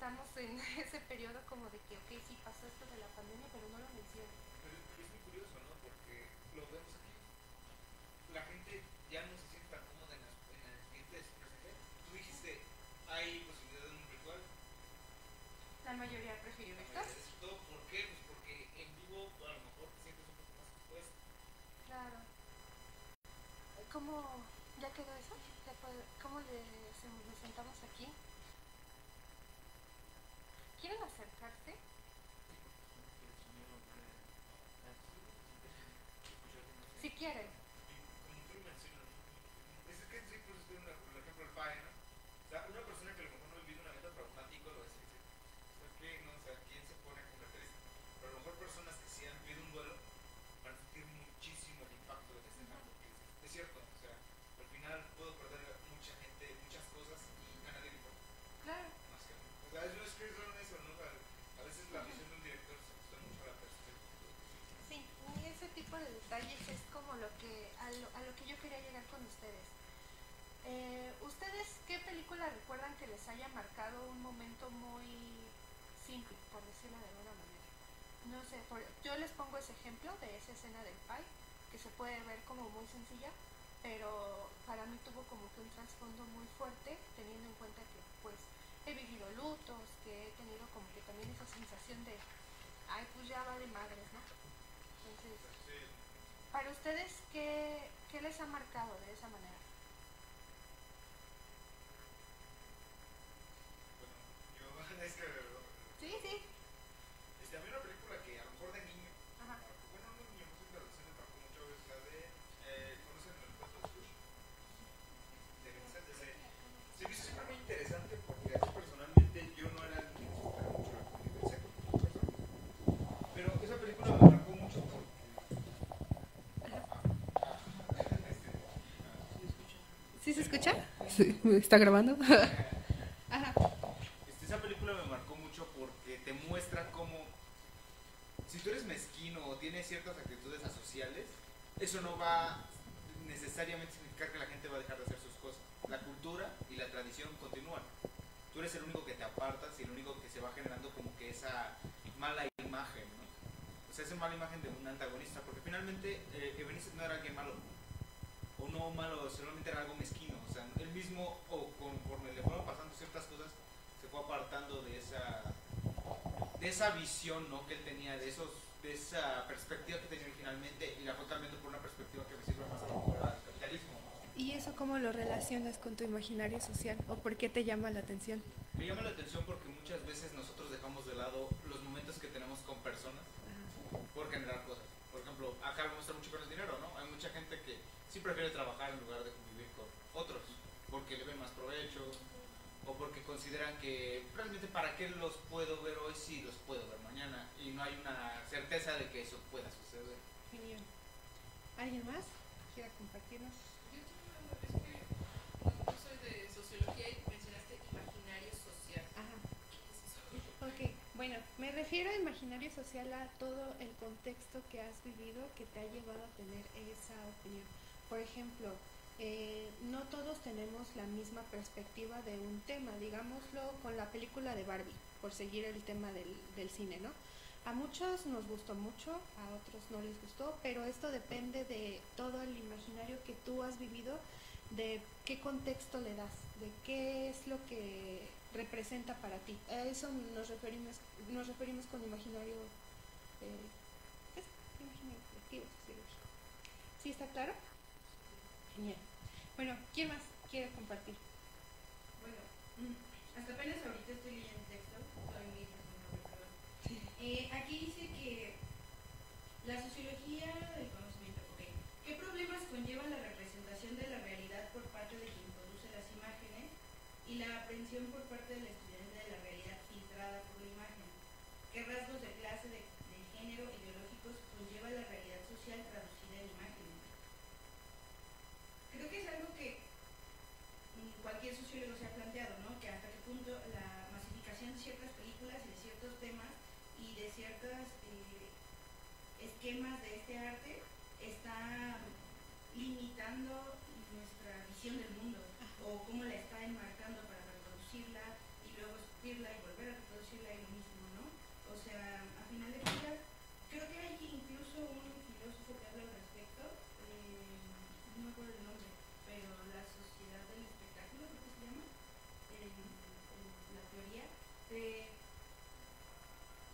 estamos en ese periodo como de que, ok, sí pasó esto de la pandemia, pero no lo mencionas. Pero es muy curioso, ¿no? Porque lo vemos aquí. La gente ya no se siente tan cómoda en el ambiente presencial. Tú dijiste, hay posibilidad de un virtual. La mayoría prefiere La virtual. mayoría de todo. ¿Por qué? Pues porque en vivo a lo mejor te sientes un poco más expuesto. Claro. ¿Cómo ya quedó eso? ¿Cómo le sentamos aquí? ¿Quieren acercarse? Si quieren. Como tú lo mencionas, es que sí, pues es por ejemplo el PAE, ¿no? O sea, una persona que a lo mejor no ha vivido un evento traumático lo va a decir, ¿sabes qué? No, o sea, ¿quién se pone a convertir esto? Pero a lo mejor personas que sí han vivido un duelo van a sentir muchísimo el impacto de la escena, porque es cierto, o sea, al final puedo perder mucha gente, muchas cosas y a nadie le importa. Claro. Más que a mí. O sea, yo es que son eso, ¿no? O sea, a veces la visión de un director se ajusta mucho a la perspectiva. Sí, y ese tipo de detalles es como a lo que yo quería llegar con ustedes. ¿Ustedes qué película recuerdan que les haya marcado un momento muy simple, por decirlo de alguna manera? No sé, yo les pongo ese ejemplo de esa escena del pie, que se puede ver como muy sencilla, pero para mí tuvo como que un trasfondo muy fuerte, teniendo en cuenta que pues he vivido lutos, que he tenido como que también esa sensación de, ay, pues ya va de madres, ¿no? Entonces, Sí. para ustedes, ¿qué les ha marcado de esa manera? Bueno, yo es que Sí, sí. a mí una película que a lo mejor de niño, Ajá. bueno, no de niño, más bien de adolescente, me marcó mucho, es la de, ¿conocen el cuento de Scrooge? De Vincent, se me hizo siempre muy interesante porque así personalmente yo no era alguien que disfrutara mucho la convivencia con otras personas. Pero esa película me marcó mucho porque... ¿Sí se escucha? Sí, ¿está grabando? Ajá. Esa película me marcó mucho porque te muestra cómo si tú eres mezquino o tienes ciertas actitudes asociales, eso no va necesariamente a significar que la gente va a dejar de hacer sus cosas. La cultura y la tradición continúan. Tú eres el único que te apartas y el único que se va generando como que esa mala imagen, ¿no? O sea, esa mala imagen de un antagonista, porque finalmente Ebenezer no era alguien malo, o no malo, solamente era algo mezquino. O sea, él mismo, o conforme le fueron pasando ciertas cosas, se fue apartando de esa visión, ¿no? Que él tenía, de esa perspectiva que tenía originalmente y la fue cambiando por una perspectiva que me sirve más a lo mejor al capitalismo. ¿Y eso cómo lo relacionas con tu imaginario social? ¿O por qué te llama la atención? Me llama la atención porque muchas veces nosotros dejamos de lado los momentos que tenemos con personas por generar cosas. Por ejemplo, acá me muestra mucho con el dinero, ¿no? Hay mucha gente que sí prefiere trabajar en lugar de convivir con otros porque le ven más provecho o porque consideran que realmente para qué los puedo ver hoy si los puedo ver mañana y no hay una certeza de que eso pueda suceder. Genial. ¿Alguien más quiera compartirnos? Yo tengo una duda, es que no soy de sociología y mencionaste imaginario social. Ajá. ¿Qué es eso? Ok, bueno, me refiero a imaginario social a todo el contexto que has vivido que te ha llevado a tener esa opinión. Por ejemplo, no todos tenemos la misma perspectiva de un tema, digámoslo con la película de Barbie, por seguir el tema del cine, ¿no? A muchos nos gustó mucho, a otros no les gustó, pero esto depende de todo el imaginario que tú has vivido, de qué contexto le das, de qué es lo que representa para ti. A eso nos referimos con imaginario, imaginario colectivo, sociológico. ¿Sí está claro? Genial. Bueno, ¿quién más quiere compartir? Bueno, hasta apenas ahorita estoy leyendo el texto, soy mi perdón. Aquí dice que la sociología del conocimiento, ok. ¿Qué problemas conlleva la representación de la realidad por parte de quien produce las imágenes y la aprehensión por parte del estudiante de la realidad filtrada por la imagen? ¿Qué rasgos de clase, de género, ideológicos conlleva la realidad social traducida en imágenes? Creo que es algo que cualquier sociólogo se ha planteado, ¿no? Que hasta qué punto la masificación de ciertas películas y de ciertos temas y de ciertos esquemas de este arte está limitando nuestra visión del mundo o cómo la está enmarcando para reproducirla y luego escupirla y volver a sea, a final de cuentas, creo que hay incluso un filósofo que habla al respecto, no me acuerdo el nombre, pero la sociedad del espectáculo, creo que se llama, la teoría, de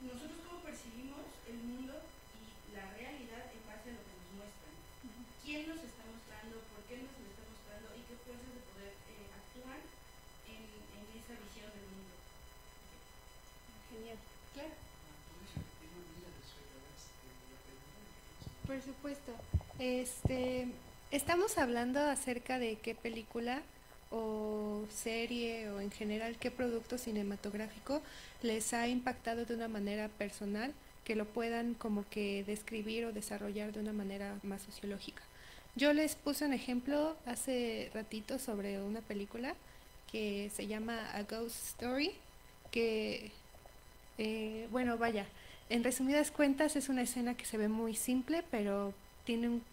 nosotros cómo percibimos el mundo y la realidad en base a lo que nos muestran. ¿Quién nos está mostrando? ¿Por qué nos lo está mostrando? ¿Y qué fuerzas de poder actúan en esa visión del mundo? Genial, claro. ¿Puedes repetir una de las reglas de la pregunta? Por supuesto. Estamos hablando acerca de qué película o serie o en general qué producto cinematográfico les ha impactado de una manera personal, que lo puedan como que describir o desarrollar de una manera más sociológica. Yo les puse un ejemplo hace ratito sobre una película que se llama A Ghost Story, que, bueno, vaya, en resumidas cuentas es una escena que se ve muy simple, pero tiene un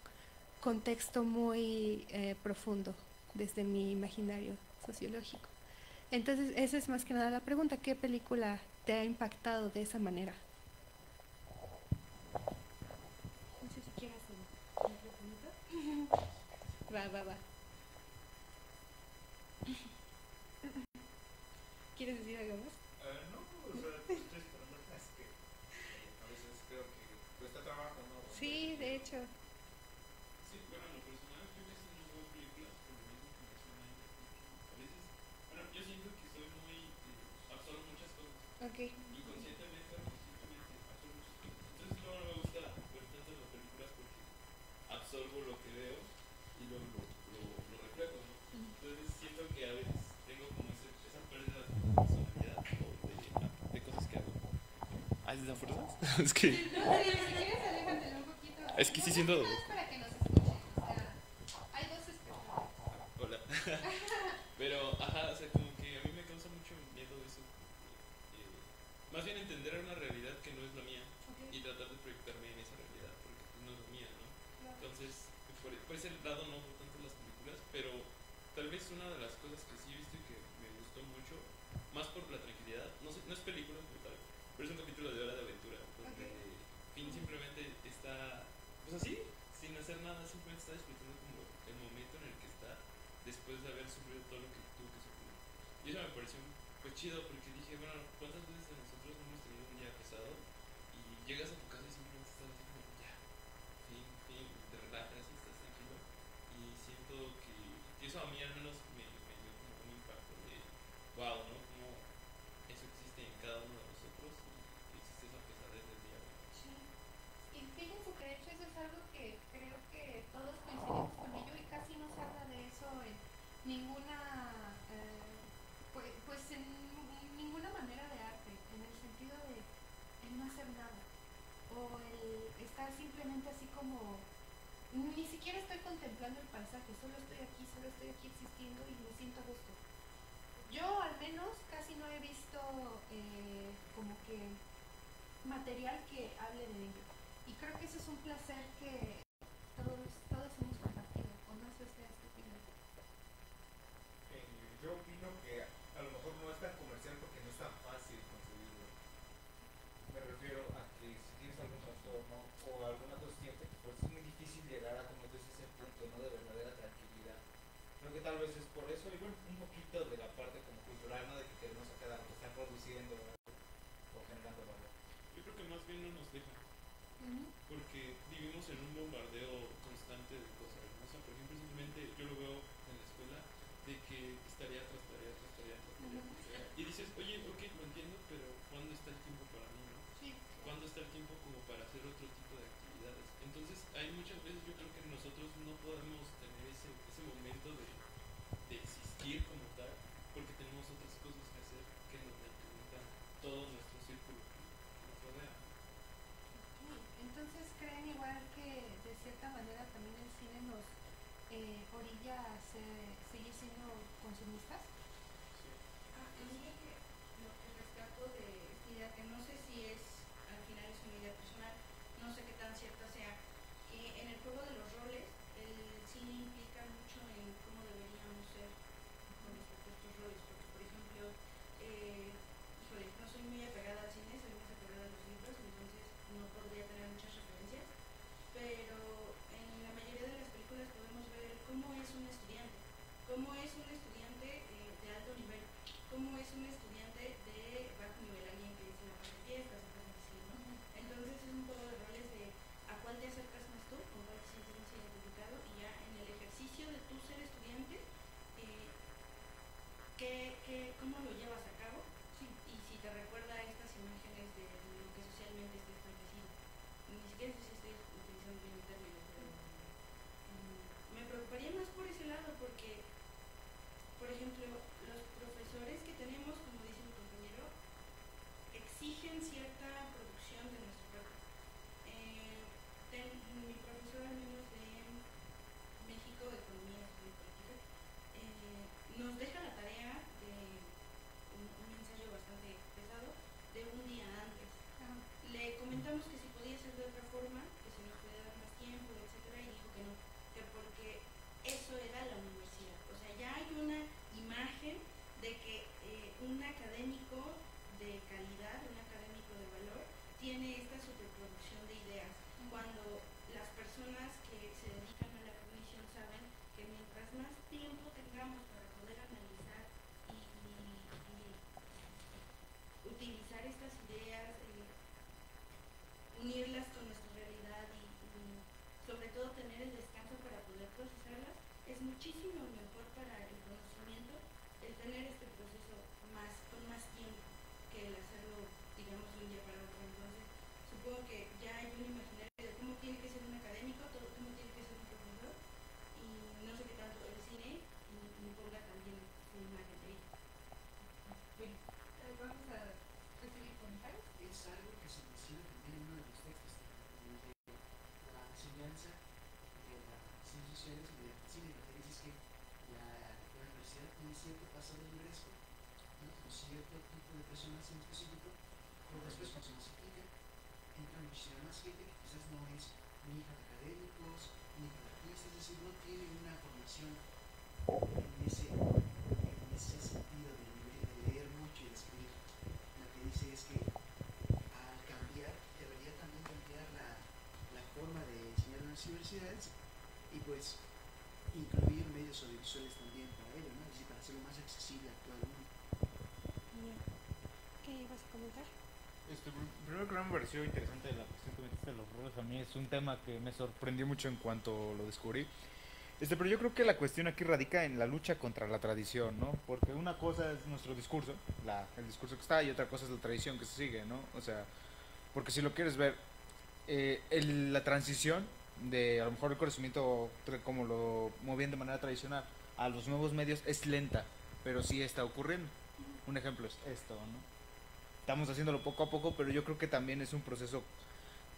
contexto muy profundo desde mi imaginario sociológico. Entonces, esa es más que nada la pregunta, ¿qué película te ha impactado de esa manera? No sé si quieras otra pregunta. Va. ¿Quieres decir algo más? No, o sea, estoy esperando. Es que a veces creo que cuesta trabajo, ¿no? Sí, de hecho. Sí, bueno, en lo personal yo casi no veo películas por lo mismo que mencioné, porque a veces, bueno, yo siento que soy muy, absorbo muchas cosas, Ok. inconscientemente o conscientemente absorbo muchas cosas, entonces luego no me gusta ver tantas las películas porque absorbo lo que veo y luego lo reflejo, ¿no? Entonces siento que a veces tengo como esa pérdida de personalidad o de cosas que hago. ¿Ah, es de fuerzas? Es que... No, si quieres, aléjatelo un poquito. Es que sí siento... No es para que nos escuchen, o sea, hay dos espectadores. Hola. Pero, ajá, o sea, como que a mí me causa mucho miedo eso. Más bien entender una realidad que no es la mía y tratar de proyectarme en esa realidad, porque pues, no es la mía, ¿no? Entonces, por ese lado no veo tanto las películas, pero tal vez una de las cosas que sí he visto y que me gustó mucho, más por la tranquilidad, no es película como tal, pero es un capítulo de Hora de Aventura, donde Finn simplemente está, pues así, sin hacer nada, simplemente está disfrutando como el momento en el que está después de haber sufrido todo lo que tuvo que sufrir. Y eso me pareció pues chido porque dije, bueno, ¿cuántas veces de nosotros no hemos tenido un día pesado y llegas a tu casa y simplemente estás así como ya, fin, te relajas y estás tranquilo? Y siento que eso a mí al menos me dio como un impacto de wow, ¿no? Como eso existe en cada uno de nosotros y existe esa pesadez del día a día. Sí. Y fíjense que de hecho eso es algo que creo que todos coincidimos con ello y casi no se habla de eso en ninguna, pues en ninguna manera de arte, en el sentido de el no hacer nada o el estar simplemente así como, ni siquiera estoy contemplando el paisaje, solo estoy aquí existiendo y me siento a gusto. Yo al menos casi no he visto como que material que hable de ello. Y creo que eso es un placer que todos hemos compartido. O no sé ustedes qué opinan. Yo opino que a lo mejor no es tan comercial porque no es tan fácil conseguirlo. Me refiero a que si tienes algún trastorno o alguna cuestión, pues es muy difícil llegar a, como tú dices, ese punto, ¿no? De verdadera tranquilidad. Creo que tal vez es por eso, y bueno, un poquito de la parte como cultural, ¿no? De que queremos sacar algo que están produciendo o generando valor. Yo creo que más bien no nos deja, porque vivimos en un bombardeo constante de cosas, ¿no? O sea, por ejemplo, simplemente yo lo veo en la escuela de que es tarea tras tarea tras tarea tras tarea, tras tarea. Y dices, oye, ok, lo entiendo, pero ¿cuándo está el tiempo para mí, no? Sí. ¿Cuándo está el tiempo como para hacer otro tipo de actividades? Entonces, hay muchas veces yo creo que nosotros no podemos tener ese momento de existir como tal, porque tenemos otras cosas que hacer que nos representan todo nuestro círculo que nos rodea. Entonces, ¿creen igual que de cierta manera también el cine nos orilla a seguir siendo consumistas? Sí. A mí lo que rescato de esta idea, que no sé si es, al final es una idea personal, no sé qué tan cierta sea, que en el juego de los roles, el cine implica mucho en cómo deberíamos ser con respecto a estos roles, porque por ejemplo, híjole, no soy muy apegada al cine, soy más apegada a los por ese lado, porque, por ejemplo, los profesores que tenemos, como dice mi compañero, exigen cierta producción de nuestra parte. Mi profesor, al menos de México, Economía y Política, nos deja la tarea de un ensayo bastante pesado de un día antes. Le comentamos que si podía ser de otra forma, que si nos podía dar más tiempo, etcétera, y dijo que no, que porque eso era la universidad. O sea, ya hay una imagen de que un académico de calidad, un académico de valor, tiene esta superproducción de ideas, cuando las personas que se dedican a la cognición saben que mientras más tiempo tengamos para poder analizar y utilizar estas ideas, unirlas con nuestra realidad y sobre todo tener el descanso para poder procesarlas, es muchísimo mejor para el conocimiento el tener este proceso con más tiempo que el hacerlo, digamos, de un día para otro. Entonces, supongo que ya hay un imaginario de cómo tiene que ser un académico, cómo tiene que ser un profesor, y no sé qué tanto el cine imponga también su imagen de ello. Bueno, vamos a recibir comentarios. Es algo que se menciona también en uno de los textos de la enseñanza de las ciencias sociales mediante el cine. Lo que dice es que la universidad tiene cierto paso de ingreso, ¿no? Con cierto tipo de personas en específico, pero después cuando se masifica, entra muchísima más gente que quizás no es ni hija de académicos, ni hija de artistas, es decir, no tiene una formación en ese sentido de leer mucho y de escribir. Lo que dice es que al cambiar, debería también cambiar la forma de enseñar en las universidades y pues incluir medios audiovisuales también para ello, ¿no? Es decir, para hacerlo más accesible a todo el mundo. Bien. ¿Qué ibas a comentar? Primero que nada me pareció interesante la cuestión que metiste de los roles. A mí es un tema que me sorprendió mucho en cuanto lo descubrí. Pero yo creo que la cuestión aquí radica en la lucha contra la tradición, ¿no? Porque una cosa es nuestro discurso, el discurso que está, y otra cosa es la tradición que se sigue, ¿no? O sea, porque si lo quieres ver, la transición de a lo mejor el conocimiento, como lo movían de manera tradicional, a los nuevos medios es lenta, pero sí está ocurriendo. Un ejemplo es esto, ¿no? Estamos haciéndolo poco a poco, pero yo creo que también es un proceso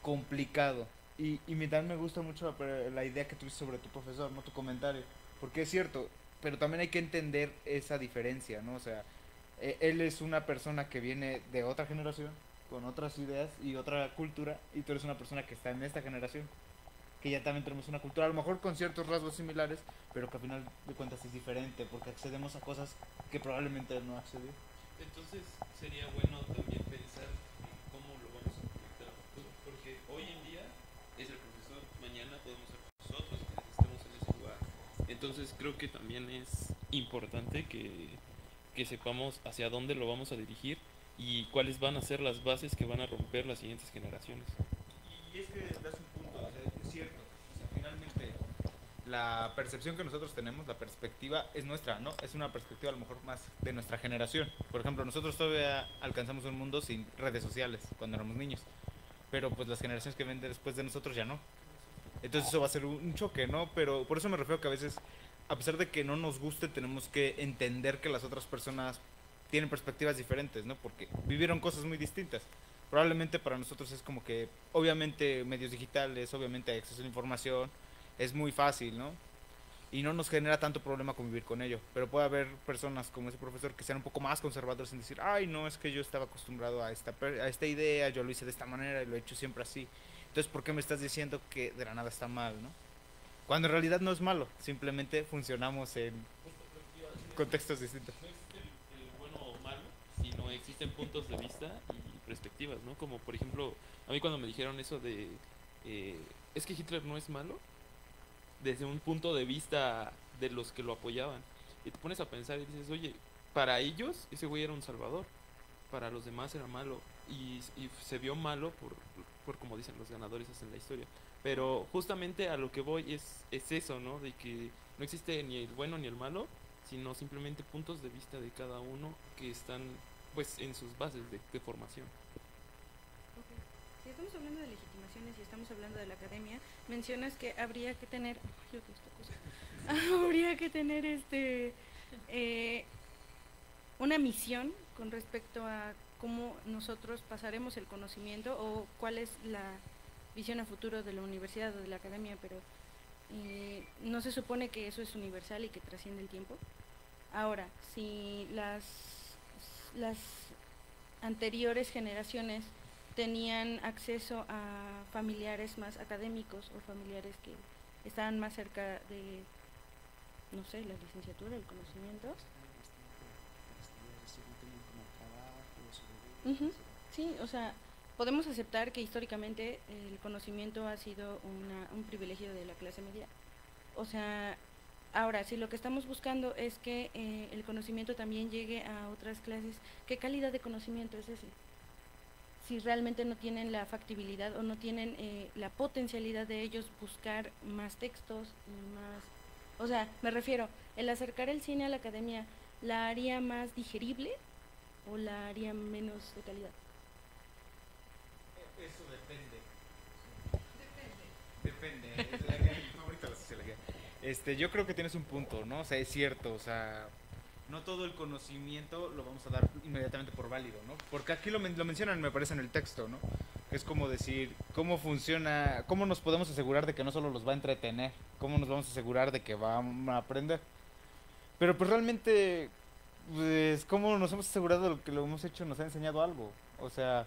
complicado. Y también me gusta mucho la idea que tuviste sobre tu profesor, ¿no? Tu comentario. Porque es cierto, pero también hay que entender esa diferencia, ¿no? O sea, él es una persona que viene de otra generación, con otras ideas y otra cultura, y tú eres una persona que está en esta generación, que ya también tenemos una cultura, a lo mejor con ciertos rasgos similares, pero que al final de cuentas es diferente, porque accedemos a cosas que probablemente él no accedió. Entonces sería bueno también pensar en cómo lo vamos a proyectar a futuro, porque hoy en día es el profesor, mañana podemos ser nosotros quienes estemos en ese lugar. Entonces creo que también es importante que sepamos hacia dónde lo vamos a dirigir y cuáles van a ser las bases que van a romper las siguientes generaciones. Y es que das un punto, o sea, es cierto, o sea, finalmente la percepción que nosotros tenemos, la perspectiva es nuestra, ¿no? Es una perspectiva a lo mejor más de nuestra generación. Por ejemplo, nosotros todavía alcanzamos un mundo sin redes sociales cuando éramos niños, pero pues las generaciones que ven después de nosotros ya no. Entonces eso va a ser un choque, ¿no? Pero por eso me refiero que a veces, a pesar de que no nos guste, tenemos que entender que las otras personas tienen perspectivas diferentes, ¿no? Porque vivieron cosas muy distintas. Probablemente para nosotros es como que, obviamente, medios digitales, obviamente hay acceso a la información, es muy fácil, ¿no? Y no nos genera tanto problema convivir con ello. Pero puede haber personas como ese profesor que sean un poco más conservadores en decir, ay, no, es que yo estaba acostumbrado a esta idea, yo lo hice de esta manera y lo he hecho siempre así. Entonces, ¿por qué me estás diciendo que de la nada está mal, no? Cuando en realidad no es malo, simplemente funcionamos en contextos distintos. No existe el bueno o malo, sino existen puntos de vista y perspectivas, ¿no? Como por ejemplo, a mí cuando me dijeron eso de, es que Hitler no es malo, desde un punto de vista de los que lo apoyaban. Y te pones a pensar y dices, oye, para ellos ese güey era un salvador, para los demás era malo. Y se vio malo por como dicen, los ganadores hacen la historia. Pero justamente a lo que voy es eso, ¿no? De que no existe ni el bueno ni el malo, sino simplemente puntos de vista de cada uno que están pues en sus bases de formación. Okay. Si estamos hablando de legitimaciones y estamos hablando de la academia, mencionas que habría que tener habría que tener una misión con respecto a cómo nosotros pasaremos el conocimiento o cuál es la visión a futuro de la universidad o de la academia, pero no se supone que eso es universal y que trasciende el tiempo. Ahora, si las anteriores generaciones tenían acceso a familiares más académicos o familiares que estaban más cerca de, no sé, la licenciatura, el conocimiento. Uh-huh. Sí, o sea, podemos aceptar que históricamente el conocimiento ha sido un privilegio de la clase media. O sea, ahora, si lo que estamos buscando es que el conocimiento también llegue a otras clases, ¿qué calidad de conocimiento es ese? Si realmente no tienen la factibilidad o no tienen la potencialidad de ellos buscar más textos, más... O sea, me refiero, el acercar el cine a la academia, ¿la haría más digerible o la haría menos de calidad? Eso depende. Depende. Depende. Es la favorita de la sociología. Yo creo que tienes un punto, ¿no? O sea, es cierto, o sea, no todo el conocimiento lo vamos a dar inmediatamente por válido, ¿no? Porque aquí lo mencionan, me parece, en el texto, ¿no? Es como decir, ¿cómo funciona? ¿Cómo nos podemos asegurar de que no solo los va a entretener? ¿Cómo nos vamos a asegurar de que van a aprender? Pero pues realmente, pues, ¿cómo nos hemos asegurado de lo que lo hemos hecho nos ha enseñado algo? O sea,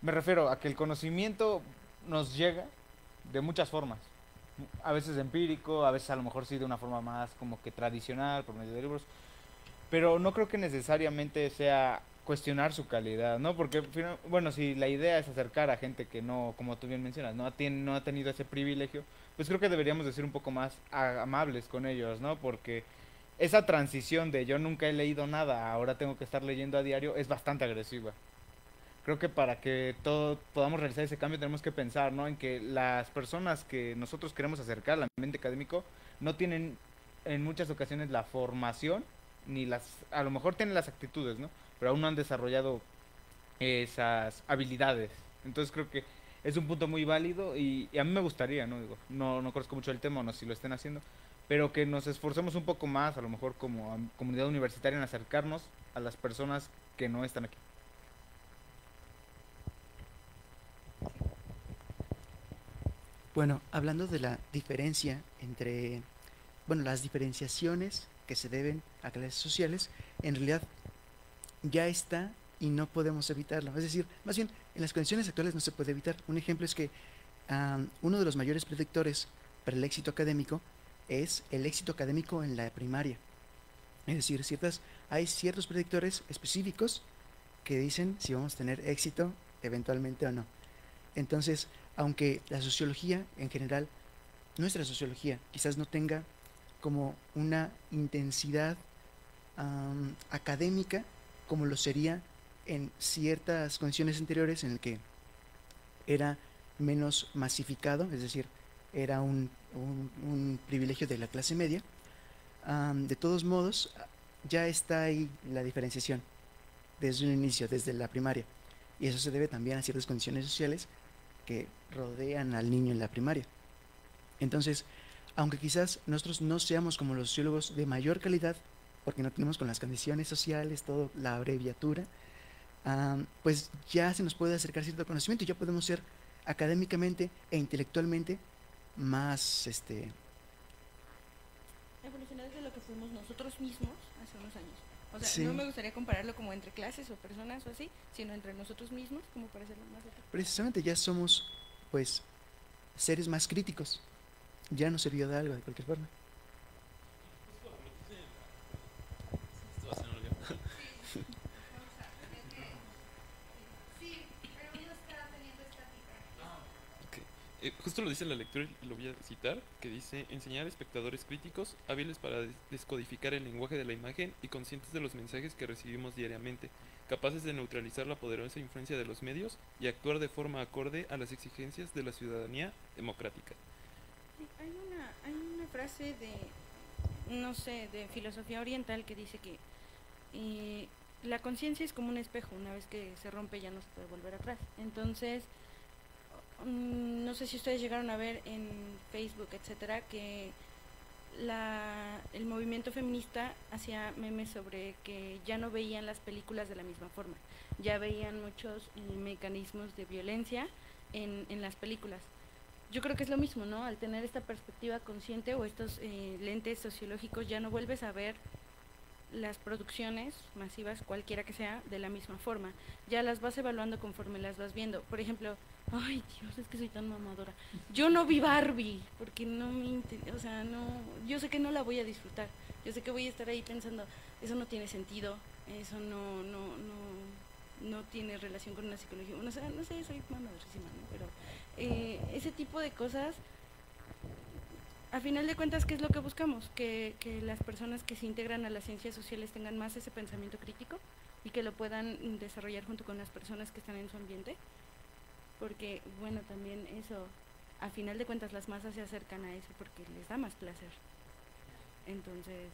me refiero a que el conocimiento nos llega de muchas formas. A veces empírico, a veces a lo mejor sí de una forma más como que tradicional, por medio de libros. Pero no creo que necesariamente sea cuestionar su calidad, ¿no? Porque, bueno, si la idea es acercar a gente que no, como tú bien mencionas, no ha tenido ese privilegio, pues creo que deberíamos de ser un poco más amables con ellos, ¿no? Porque esa transición de yo nunca he leído nada, ahora tengo que estar leyendo a diario, es bastante agresiva. Creo que para que todos podamos realizar ese cambio tenemos que pensar, ¿no? En que las personas que nosotros queremos acercar al ambiente académico no tienen en muchas ocasiones la formación ni a lo mejor tienen las actitudes, ¿no? Pero aún no han desarrollado esas habilidades. Entonces creo que es un punto muy válido y a mí me gustaría, ¿no? Digo, no conozco mucho el tema, no sé si lo estén haciendo, pero que nos esforcemos un poco más, a lo mejor como comunidad universitaria, en acercarnos a las personas que no están aquí. Bueno, hablando de la diferencia entre, bueno, las diferenciaciones que se deben a clases sociales, en realidad ya está y no podemos evitarlo. Es decir, más bien, en las condiciones actuales no se puede evitar. Un ejemplo es que uno de los mayores predictores para el éxito académico es el éxito académico en la primaria. Es decir, hay ciertos predictores específicos que dicen si vamos a tener éxito eventualmente o no. Entonces, aunque la sociología en general, nuestra sociología quizás no tenga como una intensidad académica como lo sería en ciertas condiciones anteriores en el que era menos masificado, es decir, era un privilegio de la clase media. De todos modos, ya está ahí la diferenciación desde un inicio, desde la primaria, y eso se debe también a ciertas condiciones sociales que rodean al niño en la primaria. Entonces, aunque quizás nosotros no seamos como los sociólogos de mayor calidad, porque no tenemos con las condiciones sociales, toda la abreviatura, pues ya se nos puede acercar cierto conocimiento y ya podemos ser académicamente e intelectualmente más evolucionados de lo que fuimos nosotros mismos hace unos años. O sea, sí. No me gustaría compararlo como entre clases o personas o así, sino entre nosotros mismos, como para hacerlo más efectivo. Precisamente ya somos, pues, seres más críticos. Ya nos sirvió de algo, de cualquier forma. Esto va a ser un lío. Vamos a tener que... Sí, pero no está teniendo estática. Justo lo dice la lectura y lo voy a citar, que dice: enseñar a espectadores críticos, hábiles para descodificar el lenguaje de la imagen y conscientes de los mensajes que recibimos diariamente, capaces de neutralizar la poderosa influencia de los medios y actuar de forma acorde a las exigencias de la ciudadanía democrática. Hay una frase no sé, de filosofía oriental que dice que la conciencia es como un espejo, una vez que se rompe ya no se puede volver atrás. Entonces, no sé si ustedes llegaron a ver en Facebook, etcétera, que el movimiento feminista hacía memes sobre que ya no veían las películas de la misma forma, ya veían muchos mecanismos de violencia en las películas. Yo creo que es lo mismo, ¿no? Al tener esta perspectiva consciente o estos lentes sociológicos, ya no vuelves a ver las producciones masivas, cualquiera que sea, de la misma forma. Ya las vas evaluando conforme las vas viendo. Por ejemplo, ay Dios, es que soy tan mamadora. Yo no vi Barbie, porque no me, o sea, no, yo sé que no la voy a disfrutar. Yo sé que voy a estar ahí pensando, eso no tiene sentido, eso no tiene relación con una psicología. No sé, soy mamadorísima, ¿no? Pero ese tipo de cosas, a final de cuentas, ¿qué es lo que buscamos? Que las personas que se integran a las ciencias sociales tengan más ese pensamiento crítico y que lo puedan desarrollar junto con las personas que están en su ambiente, porque, bueno, también eso, a final de cuentas, las masas se acercan a eso porque les da más placer. Entonces...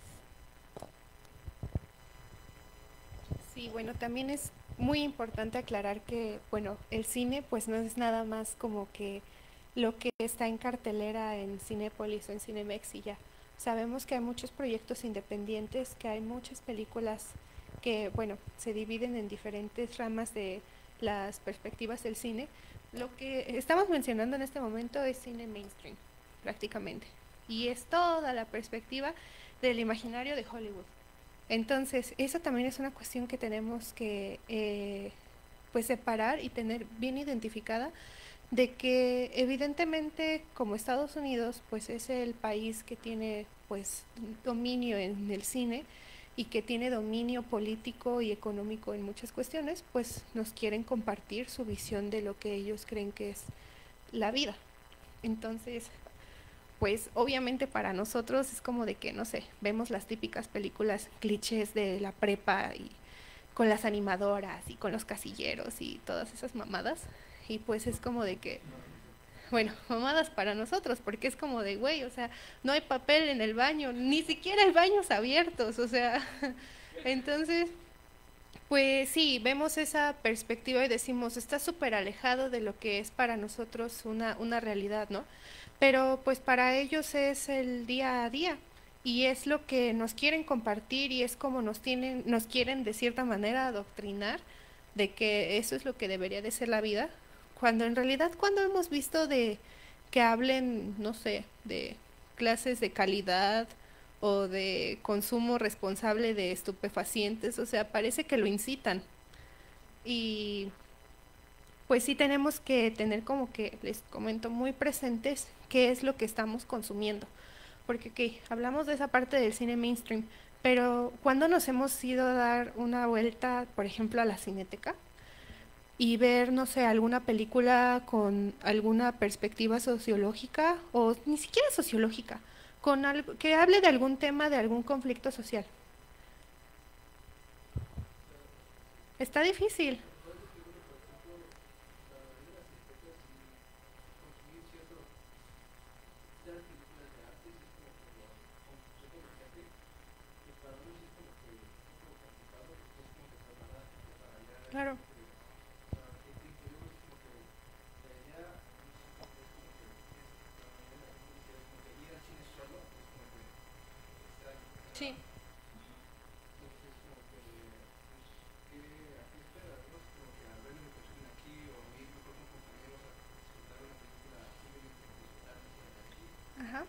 Sí, bueno, también es muy importante aclarar que, bueno, el cine pues no es nada más como que lo que está en cartelera en Cinépolis o en Cinemex y ya. Sabemos que hay muchos proyectos independientes, que hay muchas películas que, bueno, se dividen en diferentes ramas de las perspectivas del cine. Lo que estamos mencionando en este momento es cine mainstream, prácticamente. Y es toda la perspectiva del imaginario de Hollywood. Entonces, eso también es una cuestión que tenemos que pues separar y tener bien identificada, de que evidentemente como Estados Unidos pues es el país que tiene pues dominio en el cine y que tiene dominio político y económico en muchas cuestiones, pues nos quieren compartir su visión de lo que ellos creen que es la vida. Entonces, pues obviamente para nosotros es como de que, no sé, vemos las típicas películas clichés de la prepa y con las animadoras y con los casilleros y todas esas mamadas, y pues es como de que, bueno, mamadas para nosotros, porque es como de, güey, o sea, no hay papel en el baño, ni siquiera hay baños abiertos, o sea, entonces, pues sí, vemos esa perspectiva y decimos, está súper alejado de lo que es para nosotros una realidad, ¿no? Pero pues para ellos es el día a día y es lo que nos quieren compartir y es como nos quieren de cierta manera adoctrinar de que eso es lo que debería de ser la vida, cuando en realidad cuando hemos visto de que hablen, no sé, de clases de calidad o de consumo responsable de estupefacientes, o sea, parece que lo incitan. Y pues sí tenemos que tener, como que les comento, muy presentes qué es lo que estamos consumiendo. Porque ok, hablamos de esa parte del cine mainstream, pero ¿cuándo nos hemos ido a dar una vuelta, por ejemplo, a la Cineteca y ver, no sé, alguna película con alguna perspectiva sociológica o ni siquiera sociológica, con algo que hable de algún tema, de algún conflicto social? Está difícil. Claro. Sí. Ajá.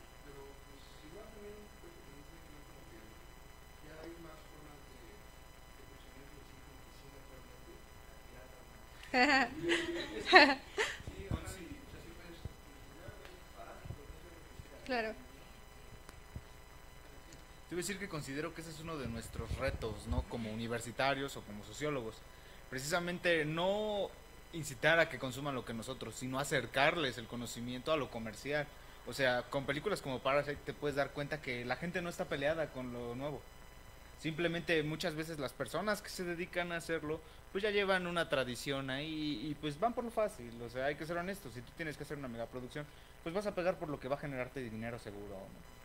Claro. Te voy a decir que considero que ese es uno de nuestros retos, ¿no? Como universitarios o como sociólogos. Precisamente no incitar a que consuman lo que nosotros, sino acercarles el conocimiento a lo comercial. O sea, con películas como Parasite te puedes dar cuenta que la gente no está peleada con lo nuevo. Simplemente muchas veces las personas que se dedican a hacerlo, pues ya llevan una tradición ahí y pues van por lo fácil. O sea, hay que ser honestos. Si tú tienes que hacer una megaproducción, pues vas a pegar por lo que va a generarte dinero seguro, ¿no?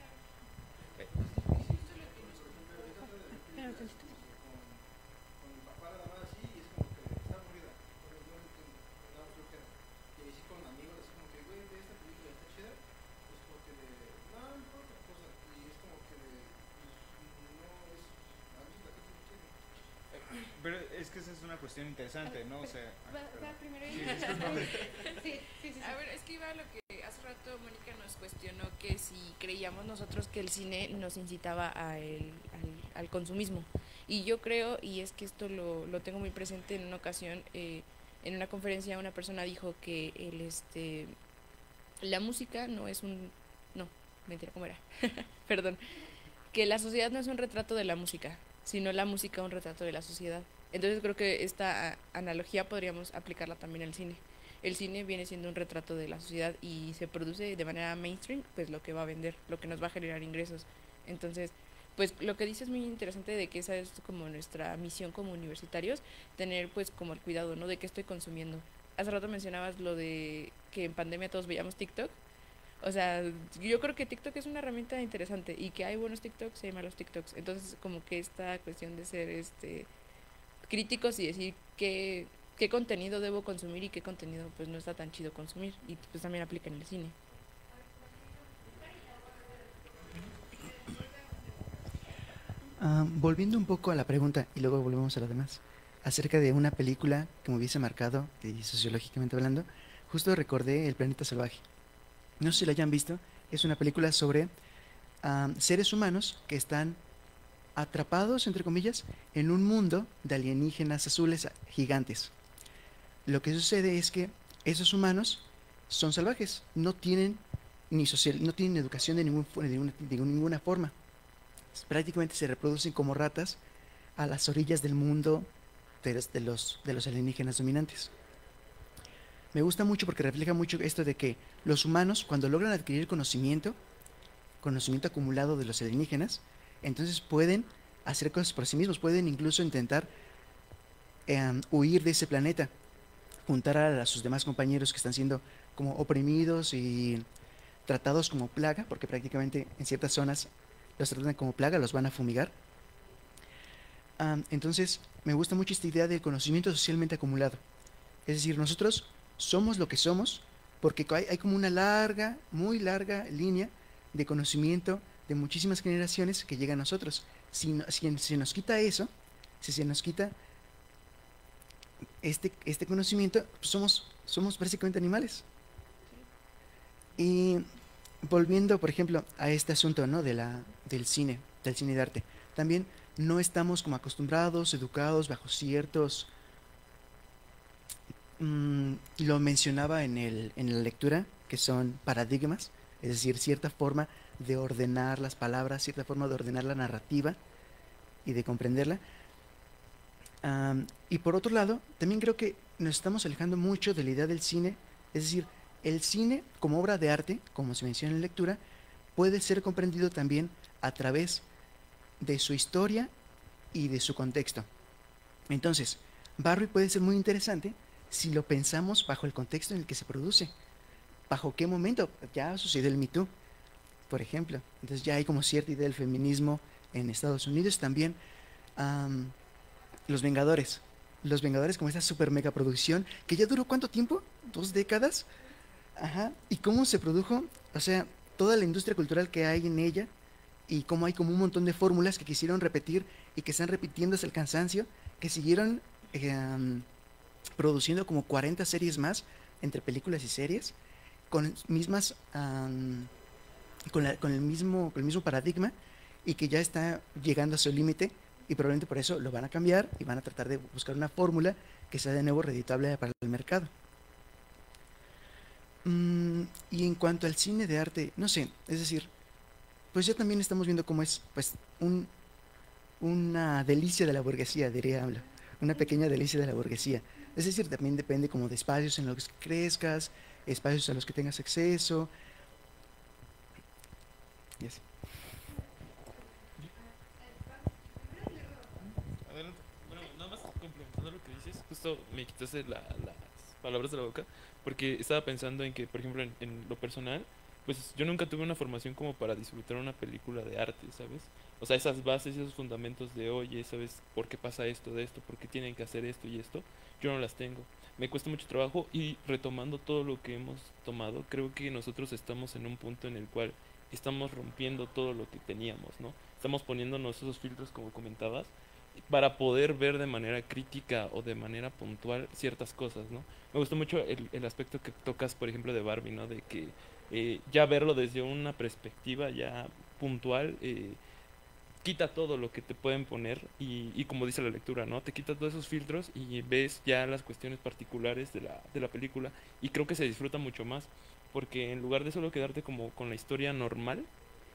cuestión interesante, ¿no? O sea, Va primero y sí, discúlpame. sí. A ver, es que iba a lo que hace rato Mónica nos cuestionó, que si creíamos nosotros que el cine nos incitaba al consumismo. Y yo creo, y es que esto lo tengo muy presente en una ocasión, en una conferencia una persona dijo que la música no es no, mentira, ¿cómo era? Perdón, que la sociedad no es un retrato de la música, sino la música un retrato de la sociedad. Entonces creo que esta analogía podríamos aplicarla también al cine. El cine viene siendo un retrato de la sociedad y se produce de manera mainstream, pues lo que va a vender, lo que nos va a generar ingresos. Entonces, pues lo que dices es muy interesante, de que esa es como nuestra misión como universitarios, tener pues como el cuidado, ¿no? De qué estoy consumiendo. Hace rato mencionabas lo de que en pandemia todos veíamos TikTok. O sea, yo creo que TikTok es una herramienta interesante y que hay buenos TikToks y hay malos TikToks. Entonces, como que esta cuestión de ser críticos y decir qué contenido debo consumir y qué contenido pues no está tan chido consumir, y pues también aplica en el cine. Volviendo un poco a la pregunta y luego volvemos a lo demás, acerca de una película que me hubiese marcado, y sociológicamente hablando, justo recordé El planeta salvaje. No sé si la hayan visto, es una película sobre seres humanos que están atrapados, entre comillas, en un mundo de alienígenas azules gigantes. Lo que sucede es que esos humanos son salvajes, no tienen no tienen educación de ninguna forma. Prácticamente se reproducen como ratas a las orillas del mundo de los alienígenas dominantes. Me gusta mucho porque refleja mucho esto de que los humanos, cuando logran adquirir conocimiento acumulado de los alienígenas, entonces pueden hacer cosas por sí mismos, pueden incluso intentar huir de ese planeta, juntar a sus demás compañeros que están siendo como oprimidos y tratados como plaga, porque prácticamente en ciertas zonas los tratan como plaga, los van a fumigar. Entonces, me gusta mucho esta idea del conocimiento socialmente acumulado. Es decir, nosotros somos lo que somos porque hay como una larga, muy larga línea de conocimiento de muchísimas generaciones que llega a nosotros. Si se nos quita eso, si se nos quita este conocimiento, pues somos básicamente animales. Y volviendo, por ejemplo, a este asunto, ¿no? del cine de arte, también no estamos como acostumbrados, educados bajo ciertos... lo mencionaba en la lectura, que son paradigmas, es decir, cierta forma de ordenar las palabras, cierta forma de ordenar la narrativa y de comprenderla. Y por otro lado, también creo que nos estamos alejando mucho de la idea del cine, es decir, el cine como obra de arte, como se menciona en la lectura, puede ser comprendido también a través de su historia y de su contexto. Entonces, Barbie puede ser muy interesante si lo pensamos bajo el contexto en el que se produce. ¿Bajo qué momento? Ya sucedió el Me Too, por ejemplo. Entonces ya hay como cierta idea del feminismo en Estados Unidos. También Los Vengadores. Los Vengadores como esta super mega producción que ya duró ¿cuánto tiempo? ¿2 décadas? Ajá. ¿Y cómo se produjo? O sea, toda la industria cultural que hay en ella, y cómo hay como un montón de fórmulas que quisieron repetir y que están repitiendo hasta el cansancio, que siguieron produciendo como 40 series más entre películas y series con mismas con el mismo paradigma, y que ya está llegando a su límite, y probablemente por eso lo van a cambiar y van a tratar de buscar una fórmula que sea de nuevo redituable para el mercado. Y en cuanto al cine de arte, no sé, es decir, pues ya también estamos viendo cómo es pues una delicia de la burguesía, diría AMLO, una pequeña delicia de la burguesía. Es decir, también depende como de espacios en los que crezcas, espacios a los que tengas acceso. Y así. Adelante. Bueno, nada más complementando lo que dices, justo me quitaste las palabras de la boca, porque estaba pensando en que, por ejemplo, en lo personal, pues yo nunca tuve una formación como para disfrutar una película de arte, ¿sabes? O sea, esas bases, esos fundamentos de, oye, ¿sabes por qué pasa esto, de esto? ¿Por qué tienen que hacer esto y esto? Yo no las tengo. Me cuesta mucho trabajo, y retomando todo lo que hemos tomado, creo que nosotros estamos en un punto en el cual estamos rompiendo todo lo que teníamos, ¿no? Estamos poniéndonos esos filtros, como comentabas, para poder ver de manera crítica o de manera puntual ciertas cosas, ¿no? Me gustó mucho el aspecto que tocas, por ejemplo, de Barbie, ¿no? De que ya verlo desde una perspectiva ya puntual, quita todo lo que te pueden poner y como dice la lectura, ¿no? Te quita todos esos filtros y ves ya las cuestiones particulares de la película y creo que se disfruta mucho más porque en lugar de solo quedarte como con la historia normal,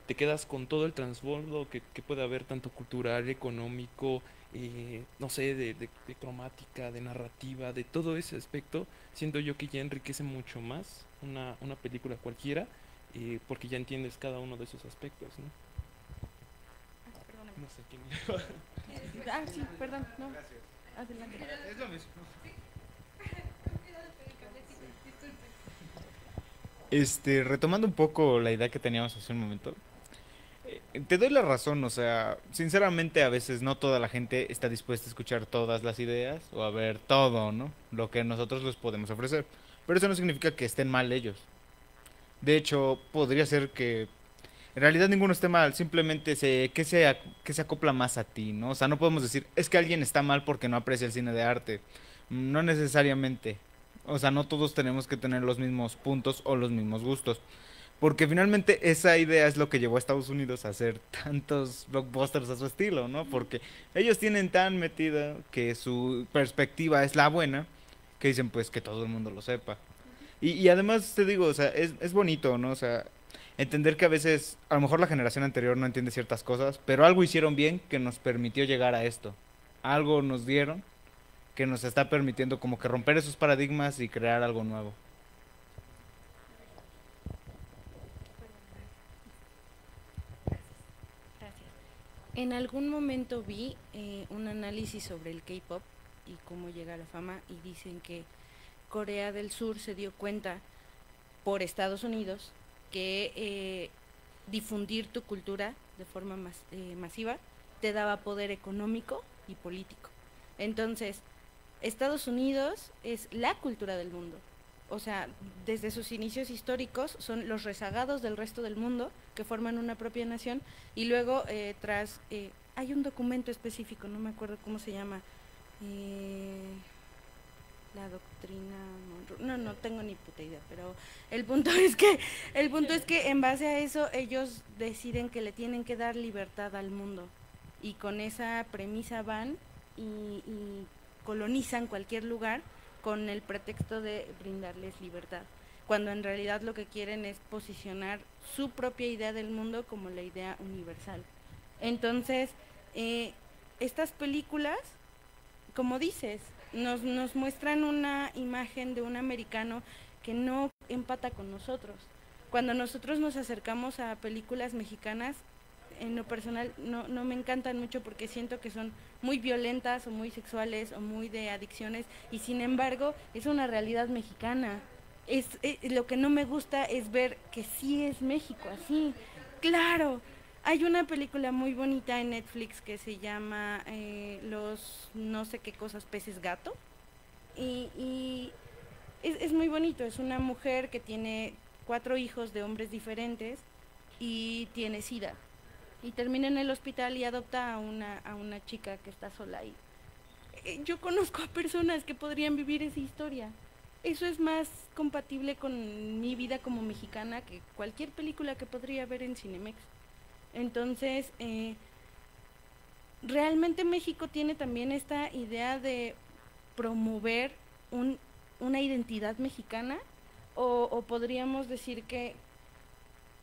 te quedas con todo el trasfondo que puede haber tanto cultural, económico, no sé, de cromática, de narrativa, de todo ese aspecto, siento yo que ya enriquece mucho más una película cualquiera porque ya entiendes cada uno de esos aspectos, ¿no? Perdóname. No sé quién. Ah, sí, perdón, no, Gracias. adelante. Es lo mismo. Retomando un poco la idea que teníamos hace un momento, te doy la razón, o sea, sinceramente a veces no toda la gente está dispuesta a escuchar todas las ideas o a ver todo, ¿no? Lo que nosotros les podemos ofrecer. Pero eso no significa que estén mal ellos. De hecho, podría ser que en realidad ninguno esté mal, simplemente que se acopla más a ti, ¿no? O sea, no podemos decir, es que alguien está mal porque no aprecia el cine de arte. No necesariamente. O sea, no todos tenemos que tener los mismos puntos o los mismos gustos. Porque finalmente esa idea es lo que llevó a Estados Unidos a hacer tantos blockbusters a su estilo, ¿no? Porque ellos tienen tan metida que su perspectiva es la buena, que dicen pues que todo el mundo lo sepa. Y además te digo, o sea, es bonito, ¿no? O sea, entender que a veces, a lo mejor la generación anterior no entiende ciertas cosas, pero algo hicieron bien que nos permitió llegar a esto. Algo nos dieron que nos está permitiendo como que romper esos paradigmas y crear algo nuevo. Gracias. En algún momento vi un análisis sobre el K-pop y cómo llega a la fama y dicen que Corea del Sur se dio cuenta por Estados Unidos que difundir tu cultura de forma masiva te daba poder económico y político. Entonces, Estados Unidos es la cultura del mundo. O sea, desde sus inicios históricos son los rezagados del resto del mundo que forman una propia nación y luego hay un documento específico, no me acuerdo cómo se llama, la doctrina Monroe, no tengo ni puta idea, pero el punto es que en base a eso ellos deciden que le tienen que dar libertad al mundo y con esa premisa van y colonizan cualquier lugar con el pretexto de brindarles libertad, cuando en realidad lo que quieren es posicionar su propia idea del mundo como la idea universal. Entonces, estas películas, como dices, nos muestran una imagen de un americano que no empata con nosotros. Cuando nosotros nos acercamos a películas mexicanas, en lo personal no me encantan mucho porque siento que son muy violentas o muy sexuales o muy de adicciones y sin embargo es una realidad mexicana. Lo que no me gusta es ver que sí es México así. Claro, hay una película muy bonita en Netflix que se llama Los no sé qué cosas peces gato y es muy bonito. Es una mujer que tiene 4 hijos de hombres diferentes y tiene SIDA y termina en el hospital y adopta a una chica que está sola ahí. Yo conozco a personas que podrían vivir esa historia. Eso es más compatible con mi vida como mexicana que cualquier película que podría ver en Cinemex. Entonces, realmente México tiene también esta idea de promover una identidad mexicana o podríamos decir que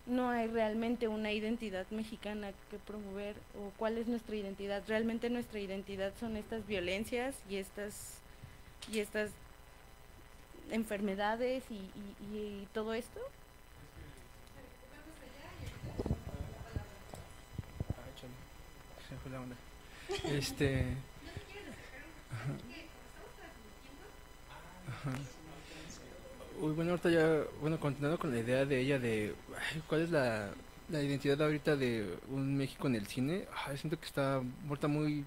no hay realmente una identidad mexicana que promover o cuál es nuestra identidad. Realmente nuestra identidad son estas violencias y estas enfermedades y todo esto. Se fue la onda. Ajá. Uy, bueno, ahorita ya, bueno, continuando con la idea de ella de cuál es la identidad ahorita de un México en el cine, siento que está muerta muy